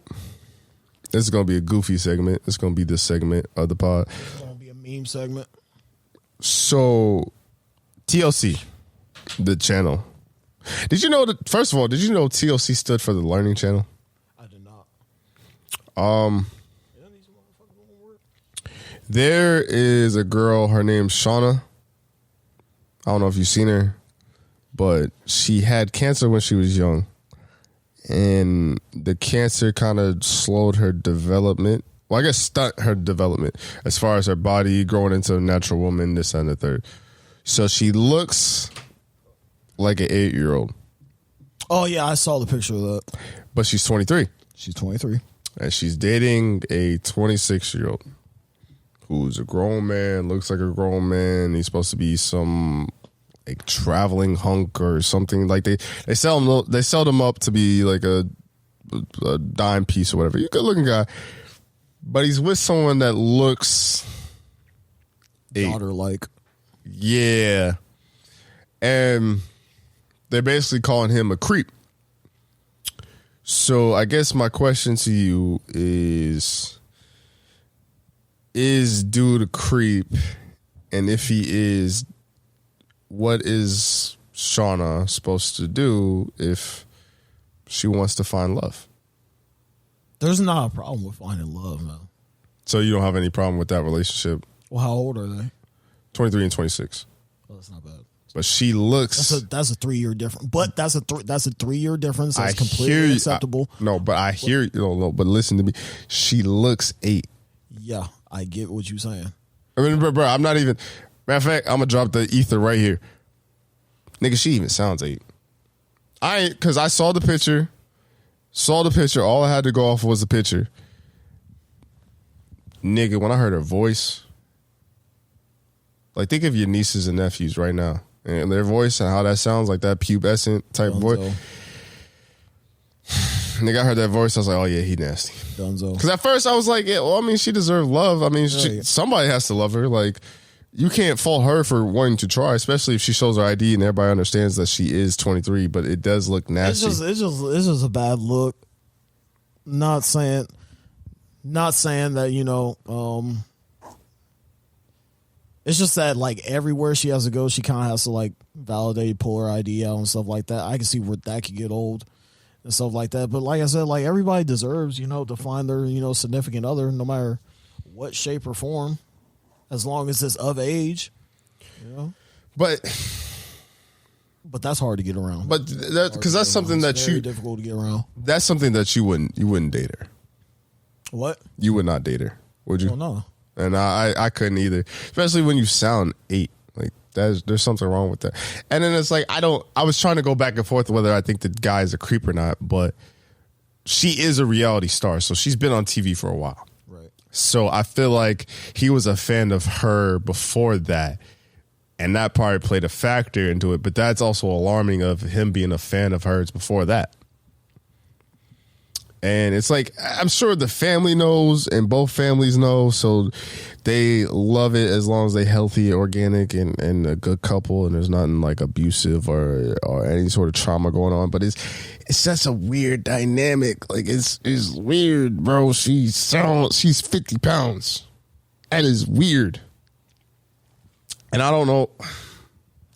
this is gonna be a goofy segment. It's gonna be this segment of the pod. It's gonna be a meme segment. So TLC. The channel. Did you know that? First of all, did you know TLC stood for the Learning Channel? I did not. There is a girl. Her name's Shauna. I don't know if you've seen her, but she had cancer when she was young, and the cancer kind of slowed her development. Well, I guess stunt her development as far as her body growing into a natural woman. This and the third. So she looks like an 8-year-old. Oh, yeah, I saw the picture of that. But she's 23. She's 23. And she's dating a 26-year-old who's a grown man, looks like a grown man. He's supposed to be some like traveling hunk or something. Like they sell them up to be like a dime piece or whatever. He's a good looking guy. But he's with someone that looks daughter-like. Yeah. And they're basically calling him a creep. So I guess my question to you is dude a creep? And if he is, what is Shauna supposed to do if she wants to find love? There's not a problem with finding love, man. So you don't have any problem with that relationship? Well, how old are they? 23 and 26. Oh, that's not bad. But she looks. That's a 3-year difference. But that's a 3-year difference. That's completely acceptable. But I hear you. No, but listen to me. She looks 8. Yeah, I get what you're saying. I mean, bro, I'm not even. Matter of fact, I'm gonna drop the ether right here. Nigga, she even sounds 8. Because I saw the picture. All I had to go off was the picture. Nigga, when I heard her voice, like think of your nieces and nephews right now. And their voice and how that sounds, like that pubescent type voice. Nigga, I heard that voice. I was like, oh yeah, he nasty. Dunzo. Because at first I was like, yeah, well, I mean, she deserved love. I mean, somebody has to love her. Like, you can't fault her for wanting to try, especially if she shows her ID and everybody understands that she is 23. But it does look nasty. It's just a bad look. Not saying that it's just that like everywhere she has to go, she kind of has to like validate, pull her ID out and stuff like that. I can see where that could get old and stuff like that. But like I said, like everybody deserves, to find their, significant other, no matter what shape or form, as long as it's of age, But that's hard to get around. But because that's something that very difficult to get around. That's something that you wouldn't date her. What? You would not date her, would you? Oh, no. And I couldn't either, especially when you sound 8. Like there's something wrong with that. And then it's like I was trying to go back and forth whether I think the guy is a creep or not, but she is a reality star, so she's been on TV for a while. Right. So I feel like he was a fan of her before that, and that probably played a factor into it. But that's also alarming of him being a fan of hers before that. And it's like, I'm sure the family knows and both families know, so they love it as long as they healthy, organic, and a good couple, and there's nothing like abusive or any sort of trauma going on. But it's such a weird dynamic. Like it's weird, bro. She's 50 pounds. That is weird. And I don't know.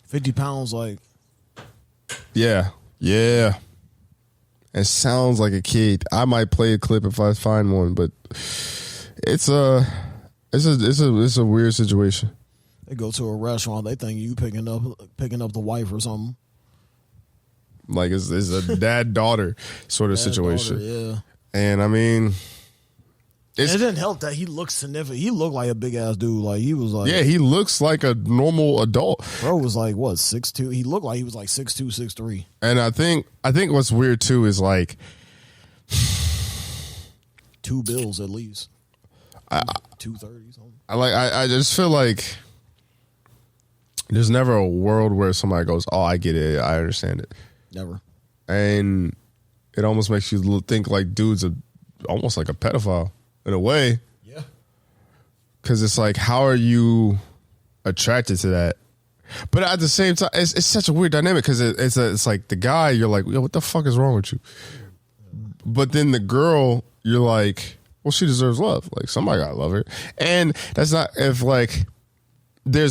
50 pounds, like. Yeah. It sounds like a kid. I might play a clip if I find one, but it's a weird situation. They go to a restaurant, they think you picking up the wife or something. Like it's a dad-daughter sort of situation. Yeah. And I mean, it didn't help that he looked significant. He looked like a big ass dude. Like he was like, yeah, he looks like a normal adult. Bro was like what 6'2". He looked like he was like 6'2", 6'3". And I think what's weird too is like $2 bills at least. 230 something. I just feel like there's never a world where somebody goes, "Oh, I get it, I understand it." Never. And it almost makes you think like dude's almost like a pedophile in a way. Yeah. Because it's like, how are you attracted to that? But at the same time, it's such a weird dynamic because it's like the guy, you're like, yo, what the fuck is wrong with you? But then the girl, you're like, well, she deserves love. Like somebody gotta love her. And that's not if like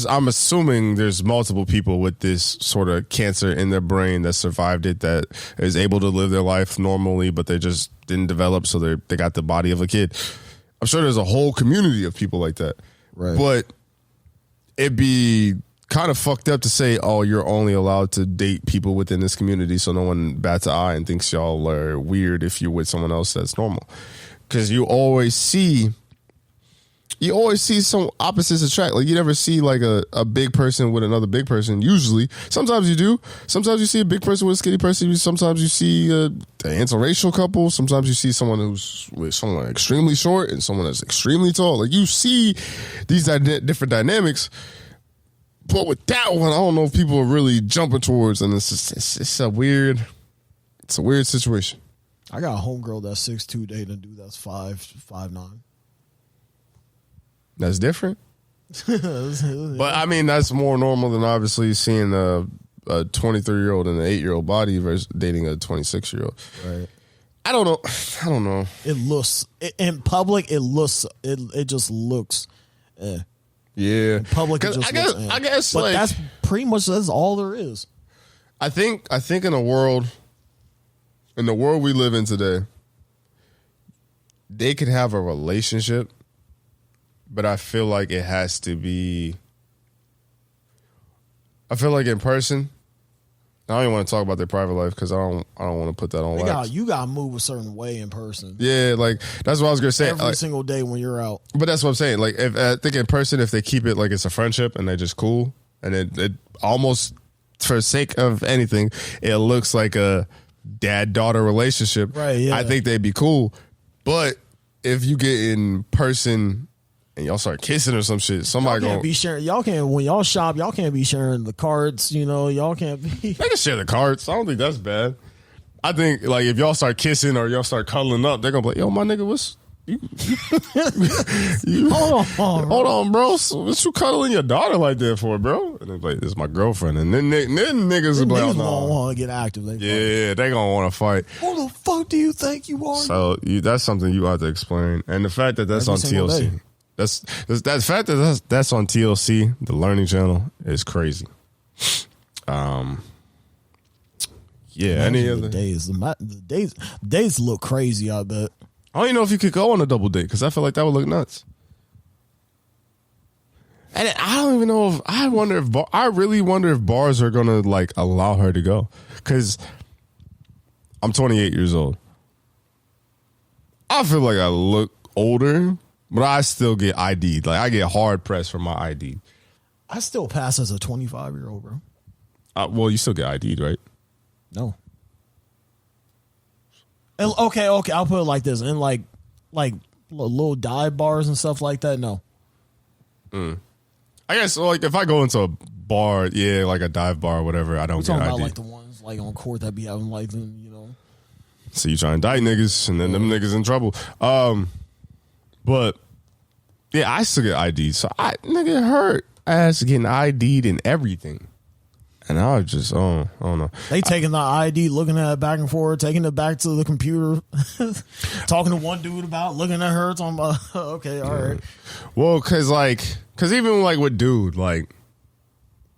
I'm assuming there's multiple people with this sort of cancer in their brain that survived it, that is able to live their life normally, but they just didn't develop, so they got the body of a kid. I'm sure there's a whole community of people like that. Right. But it'd be kind of fucked up to say, oh, you're only allowed to date people within this community, so no one bats an eye and thinks y'all are weird if you're with someone else that's normal. Because you always see some opposites attract. Like you never see like a big person with another big person. Usually, sometimes you do. Sometimes you see a big person with a skinny person. Sometimes you see an interracial couple. Sometimes you see someone who's with someone extremely short and someone that's extremely tall. Like you see these different dynamics. But with that one, I don't know if people are really jumping towards, and it's a weird situation. I got a homegirl that's 6'2", dating a dude that's 5'9". That's different. But I mean, that's more normal than obviously seeing a 23-year-old and an 8-year-old body versus dating a 26-year-old. Right. I don't know. It looks in public. It just looks. Yeah. In public, it just I guess, but like, that's pretty much all there is. I think in the world we live in today, they could have a relationship. But I feel like it has to be. I feel like in person. I don't even want to talk about their private life because I don't want to put that on wax. You gotta move a certain way in person. Yeah, like that's what I was gonna say. Every single day when you're out. But that's what I'm saying. Like, if I think in person, if they keep it like it's a friendship and they're just cool, and it almost for sake of anything, it looks like a dad-daughter relationship. Right. Yeah. I think they'd be cool. But if you get in person and y'all start kissing or some shit, somebody can't be sharing. Y'all can't when y'all shop. Y'all can't be sharing the cards. You know, y'all can't be. They can share the cards. I don't think that's bad. I think like if y'all start kissing or y'all start cuddling up, they're gonna be like, "Yo, my nigga, what's you hold on, bro. So what you cuddling your daughter like that for, bro?" And they're like, "This is my girlfriend." And then niggas will be like, "No, want to get active." They gonna want to fight. Who the fuck do you think you are? So that's something you have to explain. And the fact that that's on TLC. That's that fact that that's on TLC, the Learning Channel, is crazy. Yeah. Any other days? The days look crazy. I bet. I don't even know if you could go on a double date because I feel like that would look nuts. And I don't even know if I really wonder if bars are gonna like allow her to go because I'm 28 years old. I feel like I look older. But I still get ID'd. Like, I get hard pressed for my ID. I still pass as a 25-year-old, bro. Well, you still get ID'd, right? No. And, okay. I'll put it like this. And, like little dive bars and stuff like that, no. I guess, like, if I go into a bar, yeah, like a dive bar or whatever, I don't get talking ID. about, like, the ones, like, on court that be having, like, them, you know. So you try to indict niggas, and then them niggas in trouble. But yeah, I still get ID'd. So nigga hurt ass getting ID'd and everything. And I was just, I don't know. They taking the ID, looking at it back and forth, taking it back to the computer, talking to one dude about looking at her, talking about, okay, all right. Well, cause even like with dude, like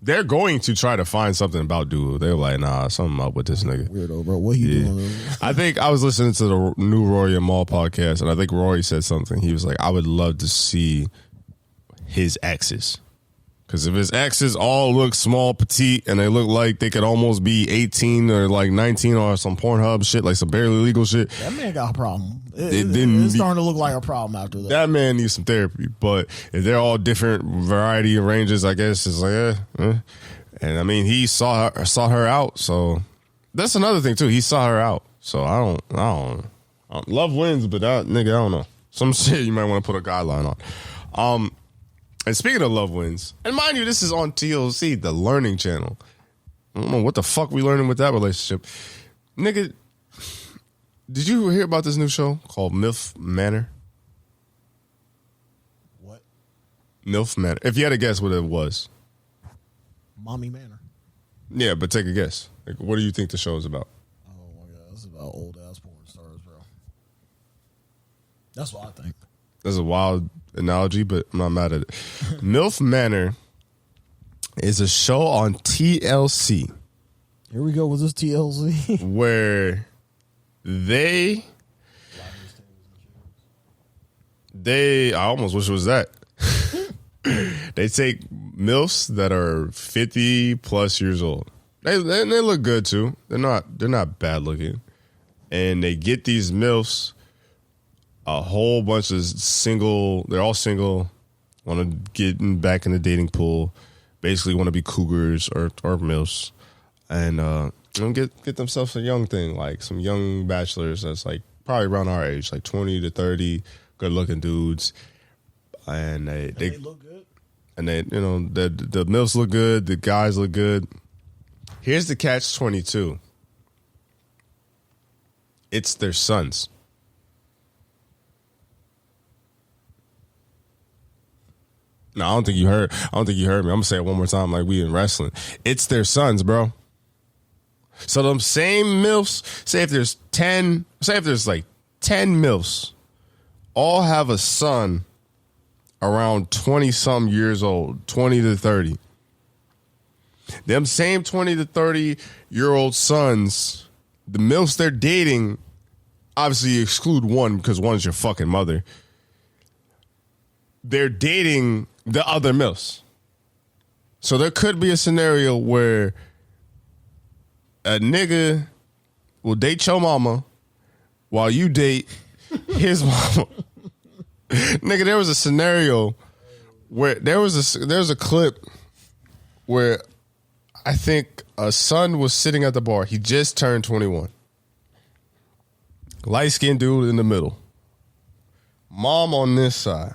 they're going to try to find something about dude. They're like, nah, something up with this nigga. Weirdo, bro. What he doing? I think I was listening to the new Rory and Maul podcast, and I think Rory said something. He was like, I would love to see his exes. Because if his exes all look small, petite, and they look like they could almost be 18 or like 19 or some Pornhub shit, like some barely legal shit. That man got a problem. It's starting to look like a problem after that. That man needs some therapy. But if they're all different variety of ranges, I guess it's like, And I mean, he saw her out. So that's another thing too. He saw her out. So I don't love wins, but that nigga, I don't know. Some shit you might want to put a guideline on. And speaking of love wins, and mind you, this is on TLC, the Learning Channel. I don't know what the fuck we learning with that relationship. Nigga, did you hear about this new show called MILF Manor? What? MILF Manor. If you had to guess what it was. Mommy Manor. Yeah, but take a guess. Like, what do you think the show is about? Oh my God, this is about old ass porn stars, bro. That's what I think. That's a wild analogy, but I'm not mad at it. MILF Manor is a show on TLC. Here we go with this TLC. Where I almost wish it was that. They take MILFs that are 50 plus years old. They look good too. They're not bad looking. And they get these MILFs, a whole bunch of they're all single, want to get back in the dating pool, basically want to be cougars or MILFs, and get themselves a young thing, like some young bachelors that's like probably around our age, like 20 to 30, good looking dudes, and they look good. And they, the MILFs look good, the guys look good. Here's the catch-22. It's their sons. No, I don't think you heard me. I'm gonna say it one more time like we in wrestling. It's their sons, bro. So them same MILFs, say if there's like 10 MILFs, all have a son around 20-some years old, 20 to 30. Them same 20 to 30-year-old sons, the MILFs they're dating, obviously you exclude one because one's your fucking mother. They're dating the other MILFs. So there could be a scenario where a nigga will date your mama while you date his mama. Nigga, there was a scenario where there's a clip where I think a son was sitting at the bar. He just turned 21. Light-skinned dude in the middle. Mom on this side.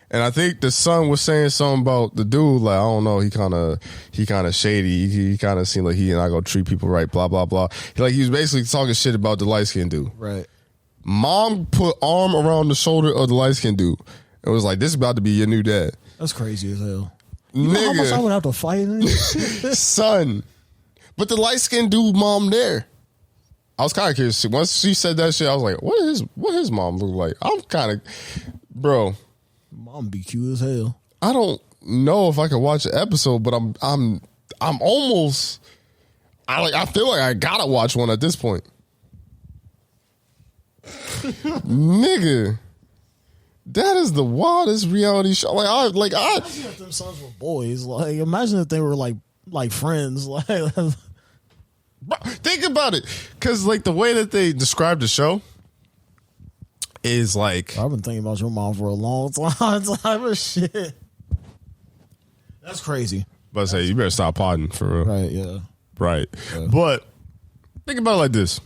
And I think the son was saying something about the dude, like, I don't know, he kind of shady. He kind of seemed like he and I go treat people right, blah, blah, blah. He was basically talking shit about the light-skinned dude. Right. Mom put arm around the shoulder of the light-skinned dude and was like, this is about to be your new dad. That's crazy as hell. You know how much I would have to fight in this? Son. But the light-skinned dude mom there. I was kind of curious. Once she said that shit, I was like, what his mom look like? I'm kind of, bro. Mom be cute as hell. I don't know if I can watch an episode, but I'm almost, I feel like I gotta watch one at this point. Nigga, that is the wildest reality show. Imagine if them sons were boys. Like, imagine if they were like friends. Like, bro, think about it, because the way that they described the show is like, I've been thinking about your mom for a long time of shit. That's crazy. But I say you better stop podding for real. Right? Yeah. Right. Yeah. But think about it like this.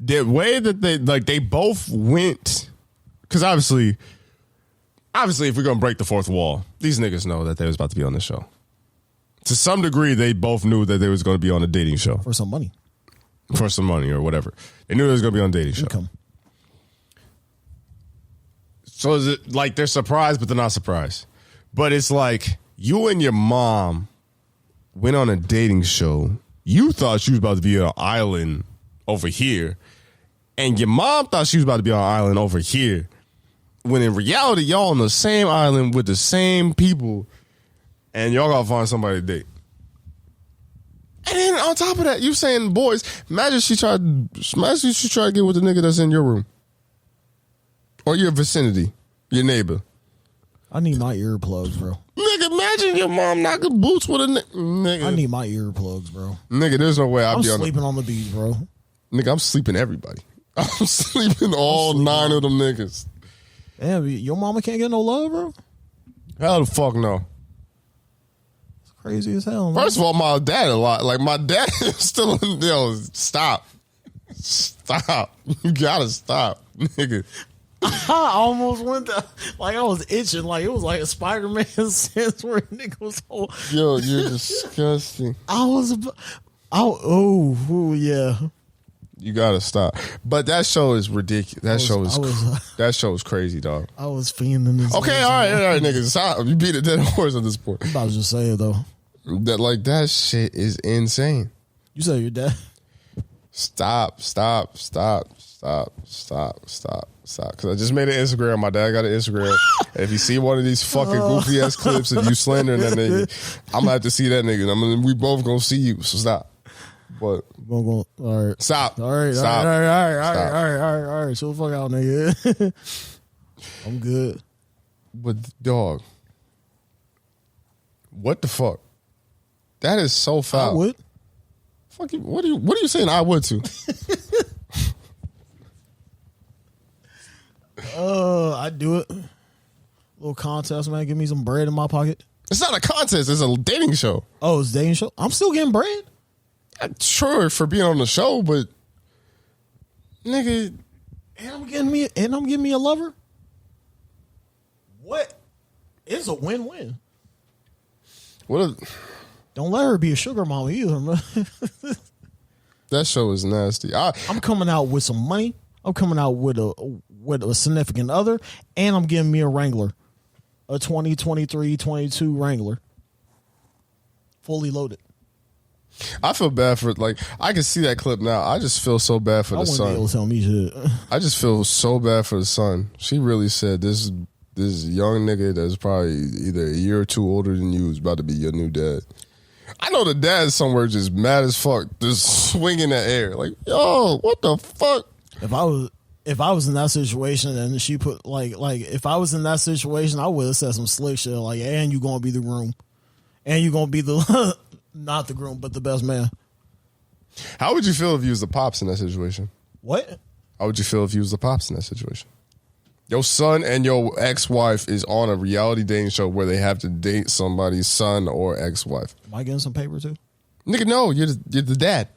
The way that they both went, because obviously if we're gonna break the fourth wall, these niggas know that they was about to be on this show. To some degree, they both knew that they was going to be on a dating show for some money, or whatever. They knew they was going to be on a dating show. So is it like they're surprised, but they're not surprised? But it's like you and your mom went on a dating show. You thought she was about to be on an island over here, and your mom thought she was about to be on an island over here. When in reality, y'all on the same island with the same people, and y'all gotta find somebody to date. And then on top of that, you saying boys, imagine she tried to get with the nigga that's in your room. Or your vicinity. Your neighbor. I need my earplugs, bro. Nigga, imagine your mom knocking boots with a nigga. I need my earplugs, bro. Nigga, there's no way I'm sleeping on the beach, bro. Nigga, I'm sleeping everybody. I'm sleeping all 9 of them niggas. Damn, your mama can't get no love, bro? Hell the fuck no. It's crazy as hell, man. First of all, my dad a lot. Like, my dad is still in, stop. Stop. You gotta stop, nigga. I almost went to, like, I was itching. Like, it was like a Spider-Man sense where nigga was whole. Yo, you're disgusting. Oh, yeah. You gotta stop. But that show is ridiculous. That show is crazy, dog. I was fiending this. Okay, all right, nigga. Stop. You beat a dead horse on this point. I'm about to just say it, though. That shit is insane. You said your dad? Stop. Because I just made an Instagram. My dad got an Instagram. And if you see one of these fucking goofy ass clips of you slandering that nigga, I'm gonna have to see that nigga. We both gonna see you. So stop. But all right, stop. All right. Stop. All right. Chill the fuck out, nigga. I'm good. But dog, what the fuck? That is so foul. I would. Fuck you. What are you saying? I would to? I'd do it. Little contest, man. Give me some bread in my pocket. It's not a contest. It's a dating show. Oh, it's a dating show. I'm still getting bread. Sure, for being on the show, but nigga, and I'm getting me a lover. What? It's a win-win. Don't let her be a sugar mama either, man. That show is nasty. I'm coming out with some money. I'm coming out with a significant other, and I'm getting me a Wrangler, a 2023, 22 Wrangler, fully loaded. I feel bad for, like, I can see that clip now. I just feel so bad for the son. I wouldn't be able to tell me shit. I just feel so bad for the son. She really said this young nigga that's probably either a year or two older than you is about to be your new dad. I know the dad somewhere just mad as fuck, just swinging the air. Like, yo, what the fuck? If I was in that situation and she put like if I was in that situation, I would have said some slick shit like, and you gonna be the groom. And you gonna be the not the groom, but the best man. How would you feel if you was the pops in that situation? What? How would you feel if you was the pops in that situation? Your son and your ex-wife is on a reality dating show where they have to date somebody's son or ex-wife. Am I getting some paper too? Nigga, no, you're the dad.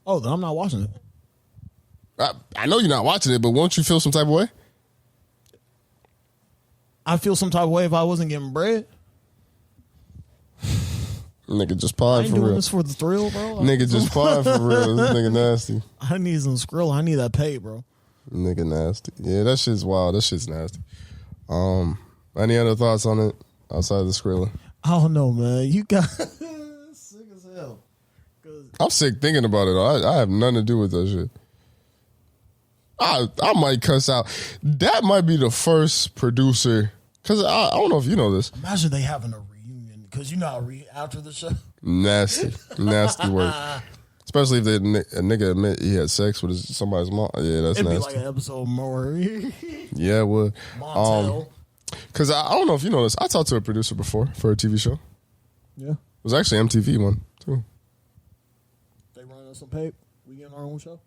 Oh, then I'm not watching it. I know you're not watching it, but won't you feel some type of way? I feel some type of way if I wasn't getting bread. Nigga just pawing for real. Doing this for the thrill, bro. Nigga just pawing for real. This nigga nasty. I need some skrill. I need that pay, bro. Nigga nasty. Yeah, that shit's wild. That shit's nasty. Any other thoughts on it outside of the Skrilla? I don't know, man. You got sick as hell. I'm sick thinking about it. I have nothing to do with that shit. I might cuss out. That might be the first producer, because I don't know if you know this. Imagine they having a reunion, because you know how after the show. Nasty work. Especially if a nigga admit he had sex with somebody's mom. Yeah, that's It'd nasty. It'd be like an episode more. Yeah, it would. Montel. Because I don't know if you know this. I talked to a producer before for a TV show. Yeah. It was actually MTV one, too. They running us some paper? We getting our own show?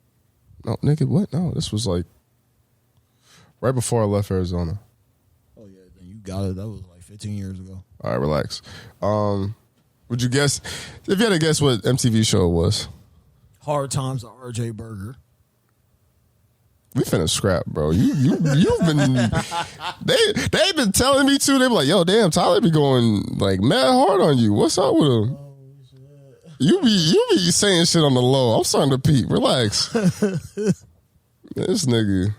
No, nigga, what? No, this was like right before I left Arizona. Oh, yeah, then you got it. That was like 15 years ago. All right, relax. Would you guess, if you had to guess what MTV show it was? Hard Times at RJ Burger. We finna scrap, bro. You've been they've been telling me too. They be like, yo, damn, Tyler be going like mad hard on you. What's up with him? Oh, shit. You be saying shit on the low. I'm starting to peep. Relax. This nigga,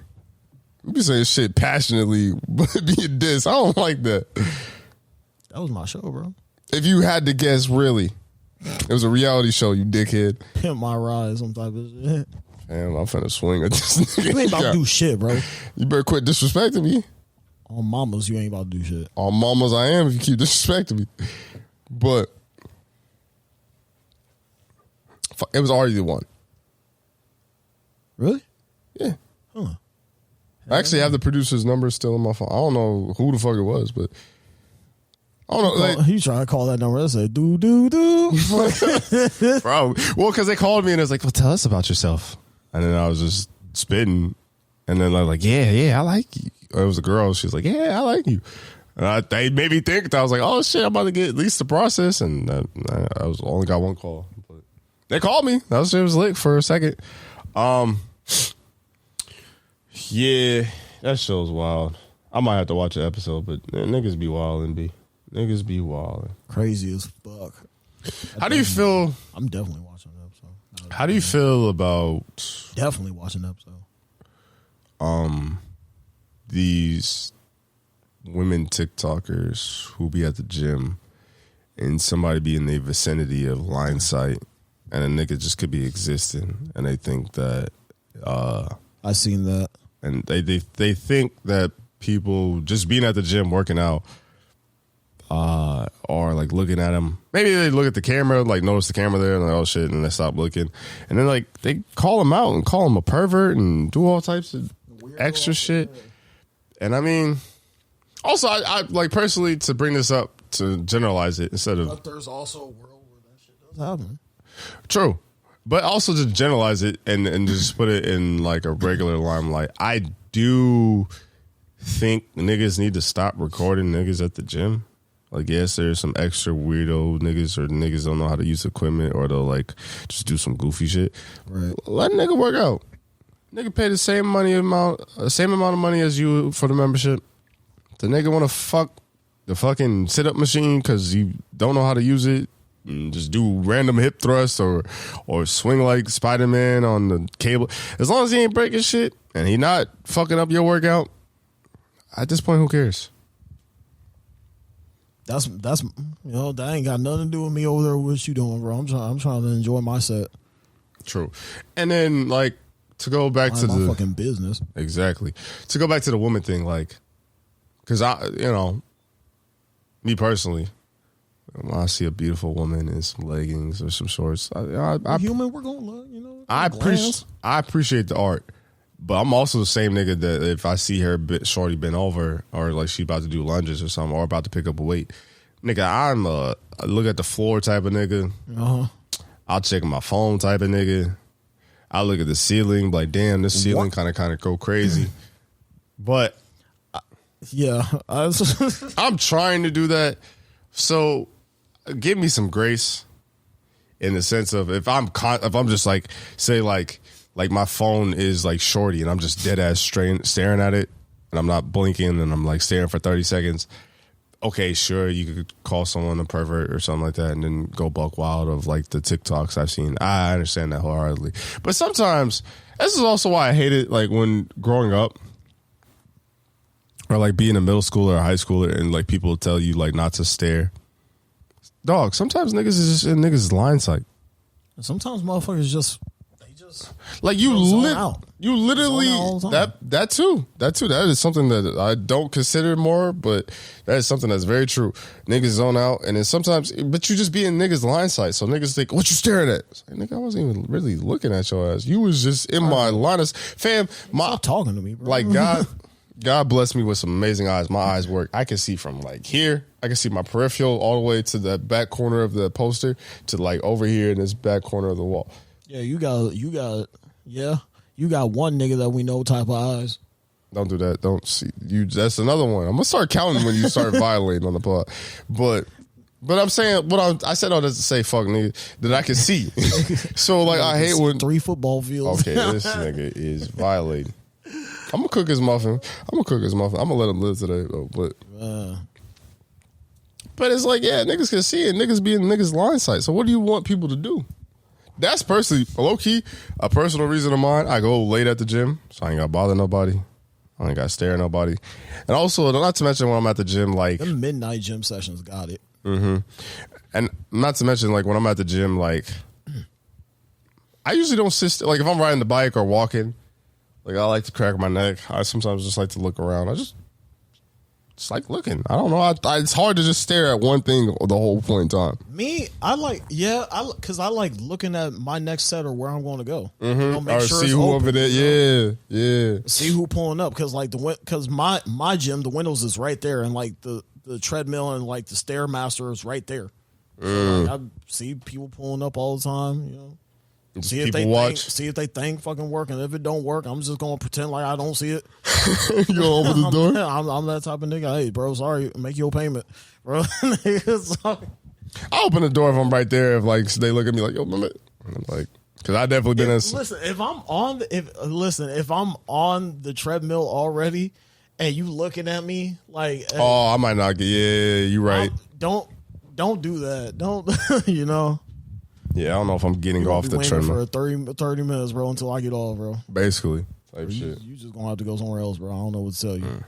you be saying shit passionately, but be a diss. I don't like that. That was my show, bro. If you had to guess, really, it was a reality show, you dickhead. Pimp My Ride, some type of shit. Damn, I'm finna swing at this nigga. You ain't about to do shit, bro. You better quit disrespecting me. On mamas, you ain't about to do shit. On mamas, I am if you keep disrespecting me. But it was already the one. Really? Yeah. Huh. I actually have the producer's number still on my phone. I don't know who the fuck it was, but I don't know. He trying to call that number. I said, do. Bro. Well, because they called me and it was like, well, tell us about yourself. And then I was just spitting. And then I was like, yeah, I like you. It was a girl. She was like, yeah, I like you. And they made me think that I was like, oh shit, I'm about to get at least the process. And I was only got one call. But they called me. That shit was lit for a second. Yeah, that show's wild. I might have to watch an episode, but niggas be wildin', B. Niggas be wildin'. Crazy as fuck. How do you feel? I'm definitely watching an episode. How do you feel about Definitely watching an episode. these women TikTokers who be at the gym and somebody be in the vicinity of line sight and a nigga just could be existing and they think that I seen that. And they think that people just being at the gym working out are like looking at them. Maybe they look at the camera, like notice the camera there, and like, oh shit, and they stop looking. And then like they call him out and call him a pervert and do all types of extra shit. And I mean, also I like personally to bring this up to generalize it instead of. But there's also a world where that shit does happen. True. But also to generalize it and just put it in like a regular limelight. I do think niggas need to stop recording niggas at the gym. Like, yes, there's some extra weirdo niggas or niggas don't know how to use equipment or they'll like just do some goofy shit. Right. Let a nigga work out. Nigga pay the same amount of money as you for the membership. The nigga want to fuck the fucking sit-up machine because you don't know how to use it. And just do random hip thrusts or swing like Spider-Man on the cable. As long as he ain't breaking shit and he not fucking up your workout, at this point, who cares? That's that ain't got nothing to do with me over there. What you doing, bro? I'm trying to enjoy my set. True. And then like to go back to my the fucking business. Exactly. To go back to the woman thing, like, because me personally. When I see a beautiful woman in some leggings or some shorts, I human, we're gonna look, I appreciate the art, but I'm also the same nigga that if I see her shorty bent over or like she about to do lunges or something or about to pick up a weight, nigga, I'm a look at the floor type of nigga. I'll check my phone type of nigga. I look at the ceiling, like damn, this ceiling kind of go crazy, but yeah, I'm trying to do that. So. Give me some grace in the sense of if I'm just like say like my phone is like shorty and I'm just dead ass staring at it and I'm not blinking and I'm like staring for 30 seconds. Okay, sure, you could call someone a pervert or something like that and then go buck wild of like the TikToks I've seen. I understand that wholeheartedly. But sometimes this is also why I hate it like when growing up or like being a middle schooler or high schooler and like people tell you like not to stare. Dog, sometimes niggas is just in niggas' line sight. Sometimes motherfuckers just like you literally that too. That is something that I don't consider more, but that is something that's very true. Niggas zone out, and then sometimes, but you just be in niggas' line sight, so niggas think, "What you staring at?" It's like, nigga, I wasn't even really looking at your ass. You was just in my line of fam. Stop talking to me, bro. Like God blessed me with some amazing eyes. My eyes work. I can see from like here. I can see my peripheral all the way to the back corner of the poster to like over here in this back corner of the wall. Yeah, you got one nigga that we know type of eyes. Don't do that. Don't see you. That's another one. I'm gonna start counting when you start violating on the pod. But I'm saying I said all that to say fuck nigga that I can see. So like I hate when 3 football fields. Okay, this nigga is violating. I'm gonna cook his muffin. I'm gonna let him live today though. But it's like, yeah, niggas can see it. Niggas be in niggas' line sight. So what do you want people to do? That's personally, low key, a personal reason of mine. I go late at the gym, so I ain't got to bother nobody. I ain't got to stare at nobody. And also, not to mention when I'm at the gym, like the midnight gym sessions got it. Mm-hmm. And not to mention, like when I'm at the gym, like I usually don't sit. Like if I'm riding the bike or walking, like I like to crack my neck. I sometimes just like to look around. just like looking. I don't know. It's hard to just stare at one thing the whole point in time. Me, because I like looking at my next set or where I'm going to go. Mm-hmm. You know, make or sure see it's who open, over there. Yeah. See who pulling up, because like because my gym, the windows is right there, and like the treadmill and like the stairmaster is right there. So, like, I see people pulling up all the time. You know. See if they think fucking work, and if it don't work, I'm just gonna pretend like I don't see it. You gonna open the door? I'm that type of nigga. Hey, bro, sorry, make your payment, bro. I open the door if I'm right there. If like they look at me like, yo, remember? And I'm like, because I definitely been in. Listen, if I'm on the treadmill already, and you looking at me like, oh, I might not get. Yeah, you right. Don't do that. Don't you know? Yeah, I don't know if I'm getting off the treadmill for 30 minutes, bro, until I get off, bro. Basically, type shit. You just gonna have to go somewhere else, bro. I don't know what to tell you.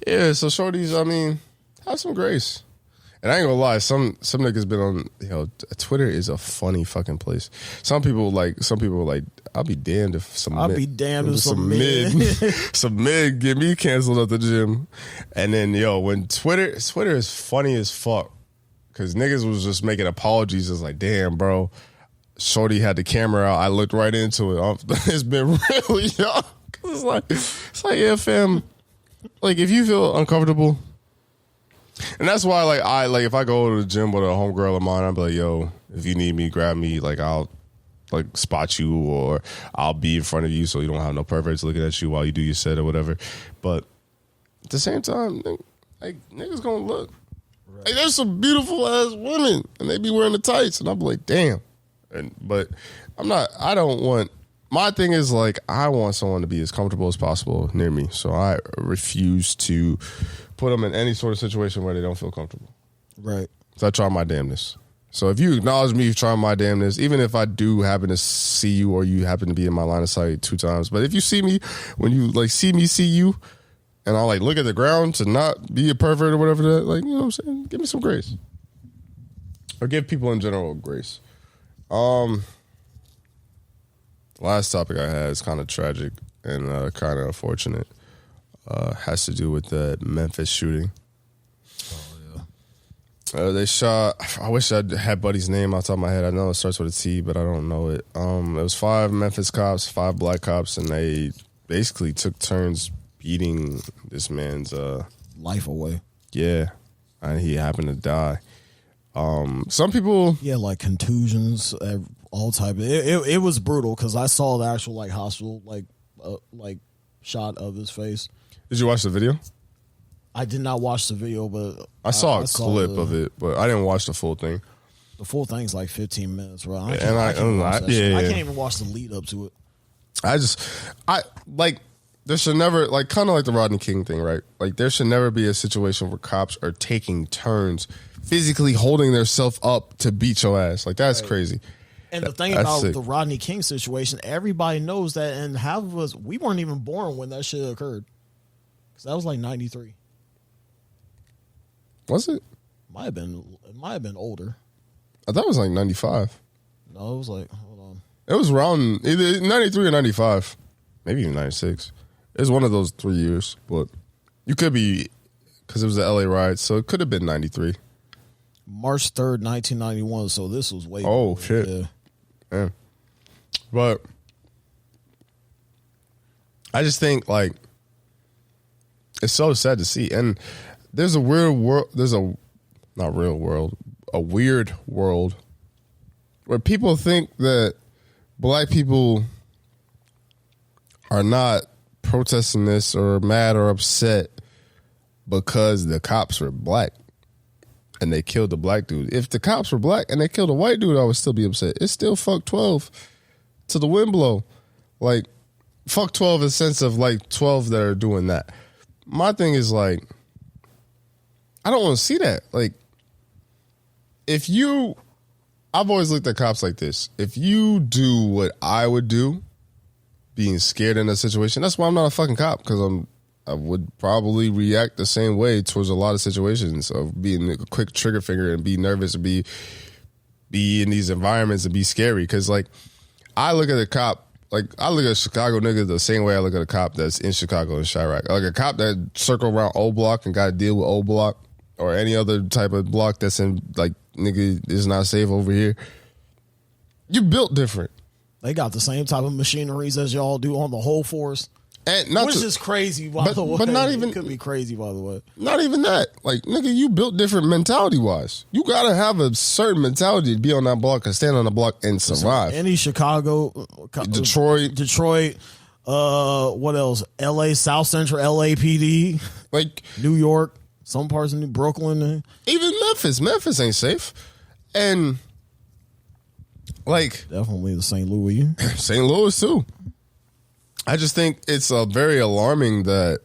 Yeah, so shorties, I mean, have some grace. And I ain't gonna lie, some niggas been on, Twitter is a funny fucking place. Some people like, I'll be damned if some mid get me canceled at the gym. And then, when Twitter is funny as fuck. Because niggas was just making apologies. It's like, damn, bro. Shorty had the camera out. I looked right into it. It's been really young. It's like, yeah, fam. Like, if you feel uncomfortable. And that's why, if I go to the gym with a homegirl of mine, I'll be like, yo, if you need me, grab me. Like, I'll, spot you, or I'll be in front of you so you don't have no perverts looking at you while you do your set or whatever. But at the same time, like, niggas gonna look. Like, there's some beautiful ass women, and they be wearing the tights, and I'm like, damn. But I don't want. My thing is like, I want someone to be as comfortable as possible near me, so I refuse to put them in any sort of situation where they don't feel comfortable. Right. So I try my damnness. So if you acknowledge me trying my damnness, even if I do happen to see you or you happen to be in my line of sight 2 times, but if you see me, when you see you. And I'll look at the ground to not be a pervert or whatever that, you know what I'm saying? Give me some grace. Or give people in general grace. Last topic I had is kind of tragic and kind of unfortunate. Has to do with the Memphis shooting. Oh, yeah. They shot, I wish I had Buddy's name off the top of my head. I know it starts with a T, but I don't know it. It was 5 Memphis cops, 5 black cops, and they basically took turns beating this man's life away. Yeah, and he happened to die. Some people, like contusions, all type. It was brutal because I saw the actual hospital shot of his face. Did you watch the video? I did not watch the video, but I saw a clip of it, but I didn't watch the full thing. The full thing's like 15 minutes, bro. I can't even watch the lead up to it. There should never, kind of like the Rodney King thing, right? There should never be a situation where cops are taking turns physically holding themselves up to beat your ass. That's crazy. And the thing about the Rodney King situation, everybody knows that, and half of us, we weren't even born when that shit occurred. Because that was 93. Was it? It might have been older. I thought it was 95. No, it was hold on. It was around either 93 or 95. Maybe even 96. It was one of those 3 years, but you could be, because it was the LA riot, so it could have been 93. March 3rd, 1991, so this was way Oh, before. shit. Yeah. But I just think, it's so sad to see. And there's a weird world, a weird world where people think that black people are not protesting this or mad or upset because the cops were black and they killed the black dude. If the cops were black and they killed a white dude, I would still be upset. It's still fuck 12 to the wind blow. Fuck 12 in the sense of 12 that are doing that. My thing is I don't want to see that. I've always looked at cops like this. If you do what I would do, being scared in a situation, that's why I'm not a fucking cop, because I would probably react the same way towards a lot of situations of being a quick trigger finger and be nervous and be in these environments and be scary. Because I look at a cop like I look at Chicago niggas the same way I look at a cop that's in Chicago and Chirac. Like a cop that circle around O Block and got to deal with O Block or any other type of block that's in like nigga is not safe over here. You built different. They got the same type of machineries as y'all do on the whole force. And not which is crazy, by the way. But not even... It could be crazy, by the way. Not even that. Like, nigga, you built different mentality-wise. You got to have a certain mentality to be on that block and stand on the block and survive. Any Chicago... Detroit, what else? L.A., South Central, LAPD. Like... New York, some parts of Brooklyn. Even Memphis. Memphis ain't safe. And, like... Definitely the St. Louis. St. Louis, too. I just think it's very alarming that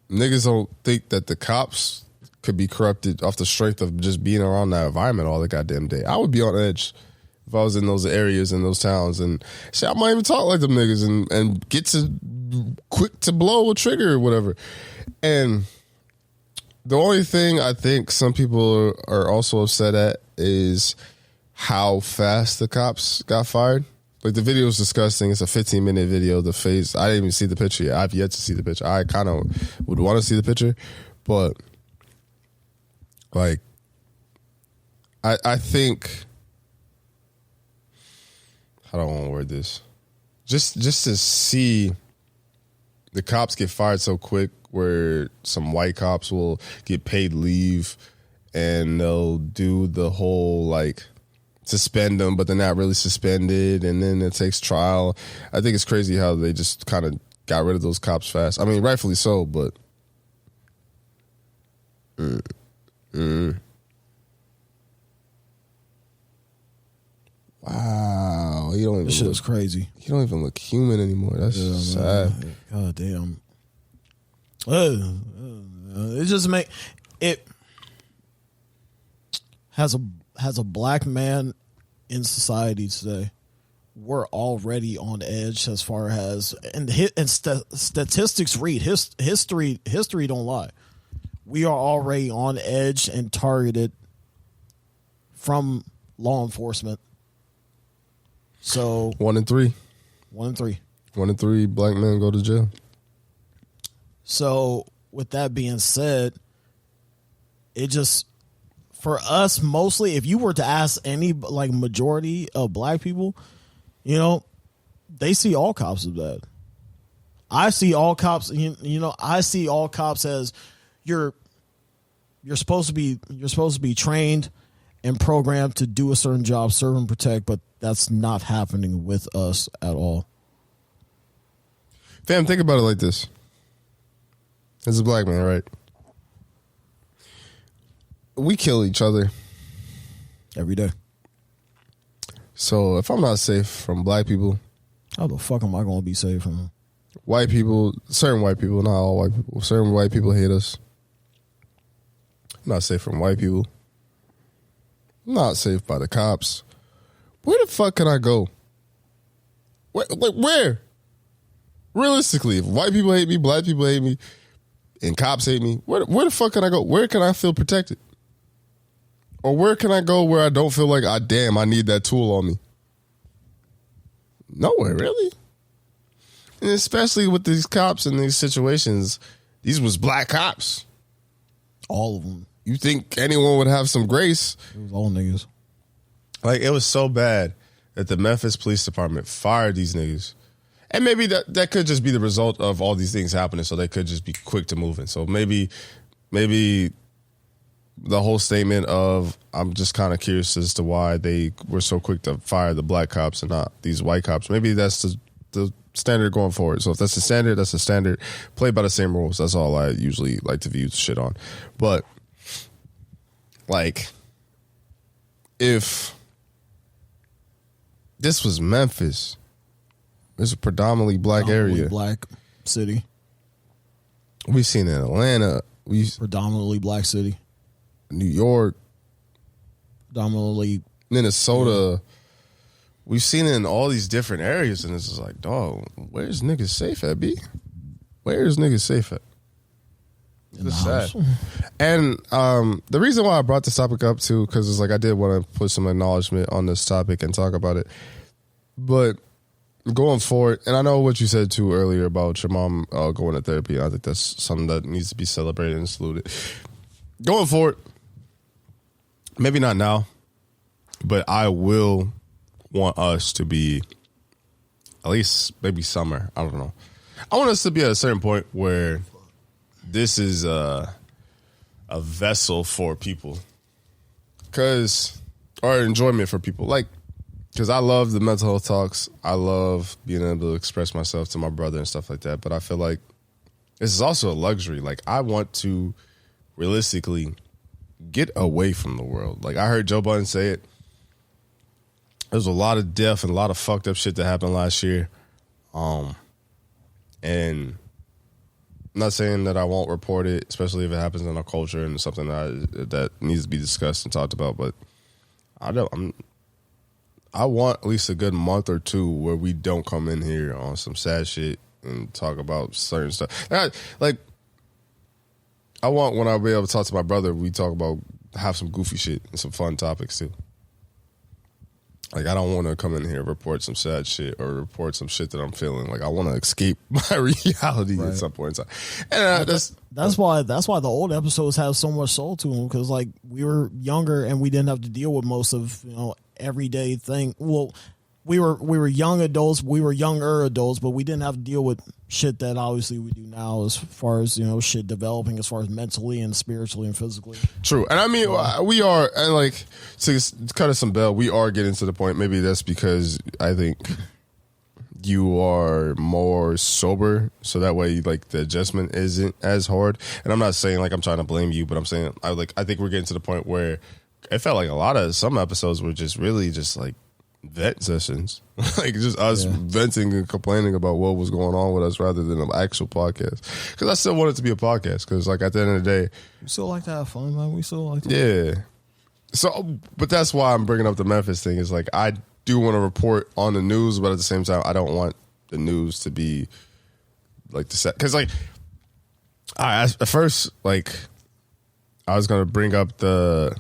niggas don't think that the cops could be corrupted off the strength of just being around that environment all the goddamn day. I would be on edge if I was in those areas, in those towns, and shit, I might even talk like them niggas and get to quick to blow a trigger or whatever. And the only thing I think some people are also upset at is how fast the cops got fired. Like, the video is disgusting. It's a 15-minute video. The face, I didn't even see the picture yet. I've yet to see the picture. I kind of would want to see the picture, but like, I think, how do I want to word this? Just to see the cops get fired so quick, where some white cops will get paid leave and they'll do the whole like suspend them, but they're not really suspended, and then it takes trial. I think it's crazy how they just kind of got rid of those cops fast. I mean, rightfully so, but wow, This shit is crazy. You don't even look human anymore. That's sad. God damn. It just it has a black man in society today. We're already on edge as far as statistics read. History don't lie. We are already on edge and targeted from law enforcement. So 1 in 3. 1 in 3. 1 in 3 black men go to jail. So with that being said, it just, for us mostly, if you were to ask any like majority of black people, you know, they see all cops as bad. I see all cops, I see all cops as you're supposed to be trained and programmed to do a certain job, serve and protect, but that's not happening with us at all. Fam, think about it like this. As a black man, right? We kill each other every day. So if I'm not safe from black people, how the fuck am I going to be safe from them? White people, certain white people, not all white people. Certain white people hate us. I'm not safe from white people. I'm not safe by the cops. Where the fuck can I go? Where? Realistically, if white people hate me, black people hate me, and cops hate me, where the fuck can I go? Where can I feel protected? Or where can I go where I don't feel like, I need that tool on me? Nowhere, really. And especially with these cops in these situations, these was black cops. All of them. You think anyone would have some grace? It was all niggas. Like, it was so bad that the Memphis Police Department fired these niggas. And maybe that could just be the result of all these things happening, so they could just be quick to moving. So maybe the whole statement of, I'm just kind of curious as to why they were so quick to fire the black cops and not these white cops. Maybe that's the standard going forward. So if that's the standard, that's the standard. Play by the same rules. That's all I usually like to view shit on. But, like, if this was Memphis, it's a predominantly black area. Black city. We've seen it in Atlanta. Predominantly black city. New York. Predominantly. Minnesota. Yeah. We've seen it in all these different areas, and it's just like, dog, where's niggas safe at, B? Where's niggas safe at? It's sad. And the reason why I brought this topic up, too, because it's like I did want to put some acknowledgement on this topic and talk about it. But going forward, and I know what you said too earlier about your mom going to therapy. I think that's something that needs to be celebrated and saluted. Going forward, maybe not now, but I will want us to be at least maybe summer. I don't know. I want us to be at a certain point where this is a vessel for people, or enjoyment for people, like. Because I love the mental health talks. I love being able to express myself to my brother and stuff like that. But I feel like this is also a luxury. Like, I want to realistically get away from the world. Like, I heard Joe Budden say it. There's a lot of death and a lot of fucked up shit that happened last year. And I'm not saying that I won't report it, especially if it happens in our culture and something that needs to be discussed and talked about. But I want at least a good month or two where we don't come in here on some sad shit and talk about certain stuff. Like, I want when I be able to talk to my brother, we talk about, have some goofy shit and some fun topics too. Like, I don't want to come in here and report some sad shit or report some shit that I'm feeling. Like, I want to escape my reality at some point in time. And that's why the old episodes have so much soul to them, because like we were younger and we didn't have to deal with most of everyday thing. Well, we were young adults, we were younger adults, but we didn't have to deal with shit that obviously we do now, as far as shit developing, as far as mentally and spiritually and physically. True, and I mean we are, and like to cut us some bell, we are getting to the point. Maybe that's because I think you are more sober, so that way like the adjustment isn't as hard. And I'm not saying like I'm trying to blame you, but I'm saying I think we're getting to the point where it felt like some episodes were just really just like vent sessions, like just us venting and complaining about what was going on with us rather than an actual podcast. Because I still want it to be a podcast, because like at the end of the day, we still like to have fun, man. We still like to So, but that's why I'm bringing up the Memphis thing. Is like I do want to report on the news, but at the same time, I don't want the news to be like the set. Because like at first, like I was gonna bring up the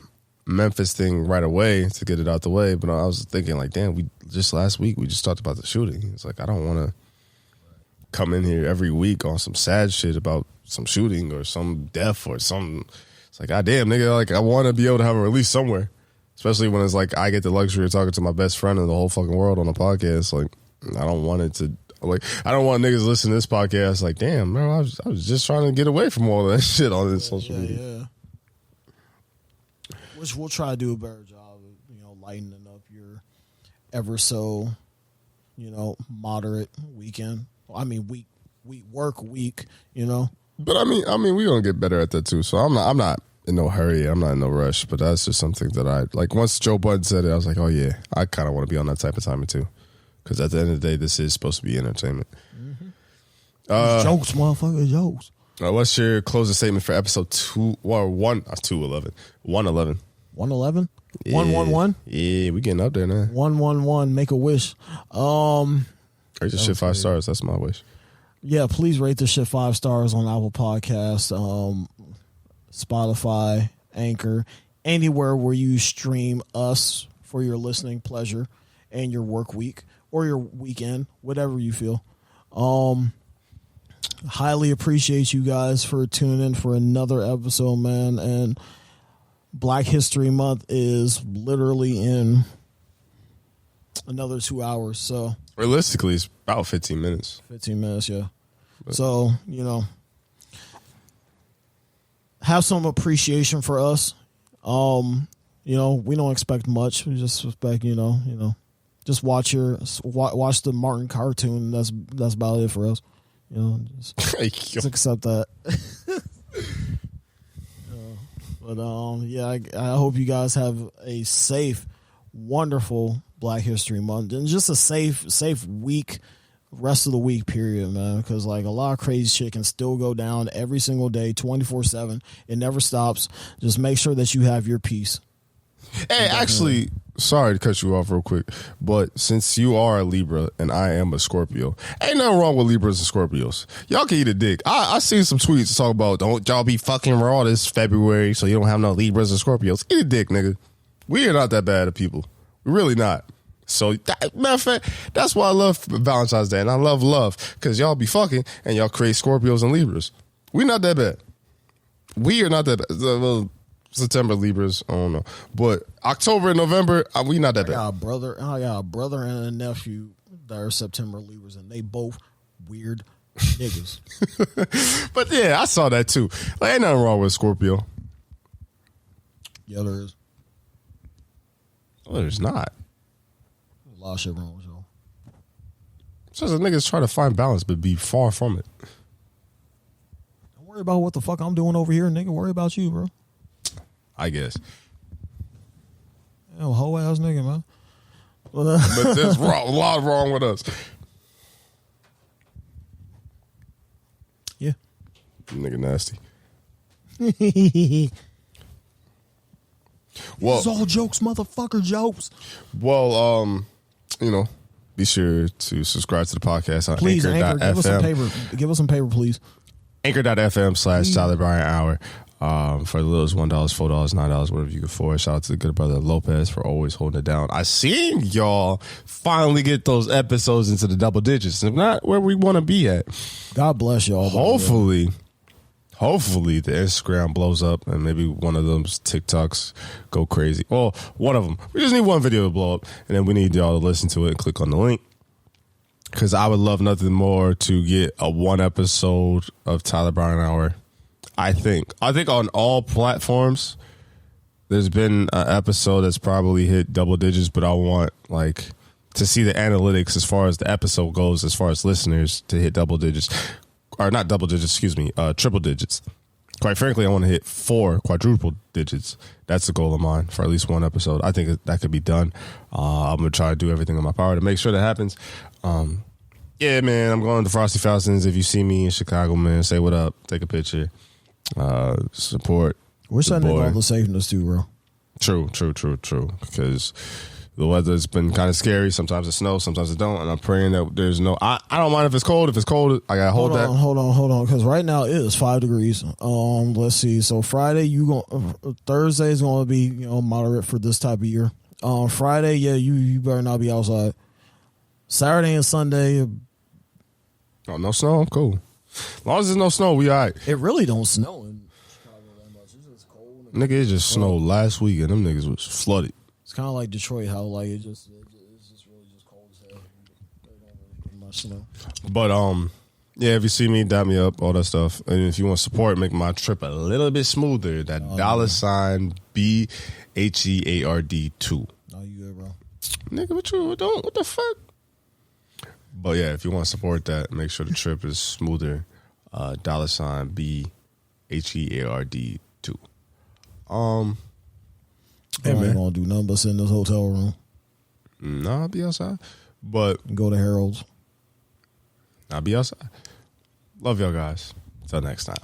Memphis thing right away to get it out the way, but I was thinking like, damn, last week we just talked about the shooting. It's like, I don't want to come in here every week on some sad shit about some shooting or some death or some. It's like, God damn, nigga, like I want to be able to have a release somewhere, especially when it's like I get the luxury of talking to my best friend in the whole fucking world on a podcast. Like, I don't want it to. Like, I don't want niggas listening to this podcast like, damn, bro, I was just trying to get away from all that shit on this social media. Yeah. Which we'll try to do a better job of, lightening up your ever so, moderate weekend. I mean, work week, But I mean, we're gonna get better at that too. So I'm not in no hurry. I'm not in no rush. But that's just something that I like. Once Joe Budden said it, I was like, oh yeah, I kind of want to be on that type of timing too. Because at the end of the day, this is supposed to be entertainment. Mm-hmm. Jokes, motherfucker, jokes. What's your closing statement for episode 111? 111. 111? 111? Yeah, we getting up there now. 111, make a wish. Rate this shit 5 stars. That's my wish. Yeah, please rate this shit 5 stars on Apple Podcasts, Spotify, Anchor, anywhere where you stream us for your listening pleasure and your work week or your weekend, whatever you feel. Highly appreciate you guys for tuning in for another episode, man. And Black History Month is literally in another 2 hours. So realistically, it's about 15 minutes. 15 minutes, yeah. But. So, have some appreciation for us. We don't expect much. We just expect, just watch the Martin cartoon. That's about it for us. Just accept that. I hope you guys have a safe, wonderful Black History Month and just a safe week, rest of the week period, man. Because like a lot of crazy shit can still go down every single day, 24/7. It never stops. Just make sure that you have your peace. Hey, actually, sorry to cut you off real quick, but since you are a Libra and I am a Scorpio, ain't nothing wrong with Libras and Scorpios. Y'all can eat a dick. I seen some tweets talk about, don't y'all be fucking raw this February so you don't have no Libras and Scorpios. Eat a dick, nigga. We are not that bad of people. We're really not. So, matter of fact, that's why I love Valentine's Day. And I love because y'all be fucking and y'all create Scorpios and Libras. We not that bad. We are not that bad. Well, September Libras, I don't know. But October and November, we not that bad. I got a brother and a nephew that are September Libras, and they both weird niggas. But yeah, I saw that too. Like, ain't nothing wrong with Scorpio. Yeah, there is. Well, there's not. A lot of shit wrong with y'all. So the niggas try to find balance, but be far from it. Don't worry about what the fuck I'm doing over here, nigga. Worry about you, bro. I guess. Yo, hoe ass nigga, man. But there's a lot wrong with us. Yeah. Nigga nasty. Well, it's all jokes, motherfucker, jokes. Well, be sure to subscribe to the podcast on please, Anchor.fm. give us some paper. Give us some paper, please. Anchor.fm/TylerBrianHour. For the little as $1, $4, $9, whatever you can afford. Shout out to the good brother Lopez for always holding it down. I seen y'all finally get those episodes into the double digits. If not where we want to be at. God bless y'all. Hopefully the Instagram blows up and maybe one of those TikToks go crazy. Well, one of them. We just need one video to blow up, and then we need y'all to listen to it and click on the link. Because I would love nothing more to get a one episode of Tyler Bryan Hour. I think on all platforms, there's been an episode that's probably hit double digits, but I want to see the analytics as far as the episode goes, as far as listeners to hit double digits. Or not double digits, triple digits. Quite frankly, I want to hit 4 quadruple digits. That's the goal of mine for at least one episode. I think that could be done. I'm going to try to do everything in my power to make sure that happens. Yeah, man, I'm going to Frosty Falcons. If you see me in Chicago, man, say what up, take a picture, support. Wish that nigga all the safeness too, bro. True. Because the weather's been kind of scary. Sometimes it snows, sometimes it don't. And I'm praying that there's no... I don't mind if it's cold. If it's cold, I got to hold that. Hold on. Because right now it is 5 degrees. Let's see. So Friday, Thursday is going to be moderate for this type of year. Friday, yeah, you better not be outside. Saturday and Sunday... Oh, no snow? I'm cool. As long as there's no snow, we all right. It really don't snow in Chicago that much. It's just cold. Nigga, it just snowed last week and them niggas was flooded. It's kind of like Detroit, how it's just really just cold as hell. They don't really get much snow. But yeah, if you see me, dap me up, all that stuff. And if you want to support, make my trip a little bit smoother. That $BHEARD2. Oh, you good, bro? Nigga, what the fuck? But yeah, if you want to support that, make sure the trip is smoother. $BHEARD2. Hey, man. I ain't gonna do nothing but sit in this hotel room. Nah, I'll be outside. But go to Harold's. I'll be outside. Love y'all guys. Till next time.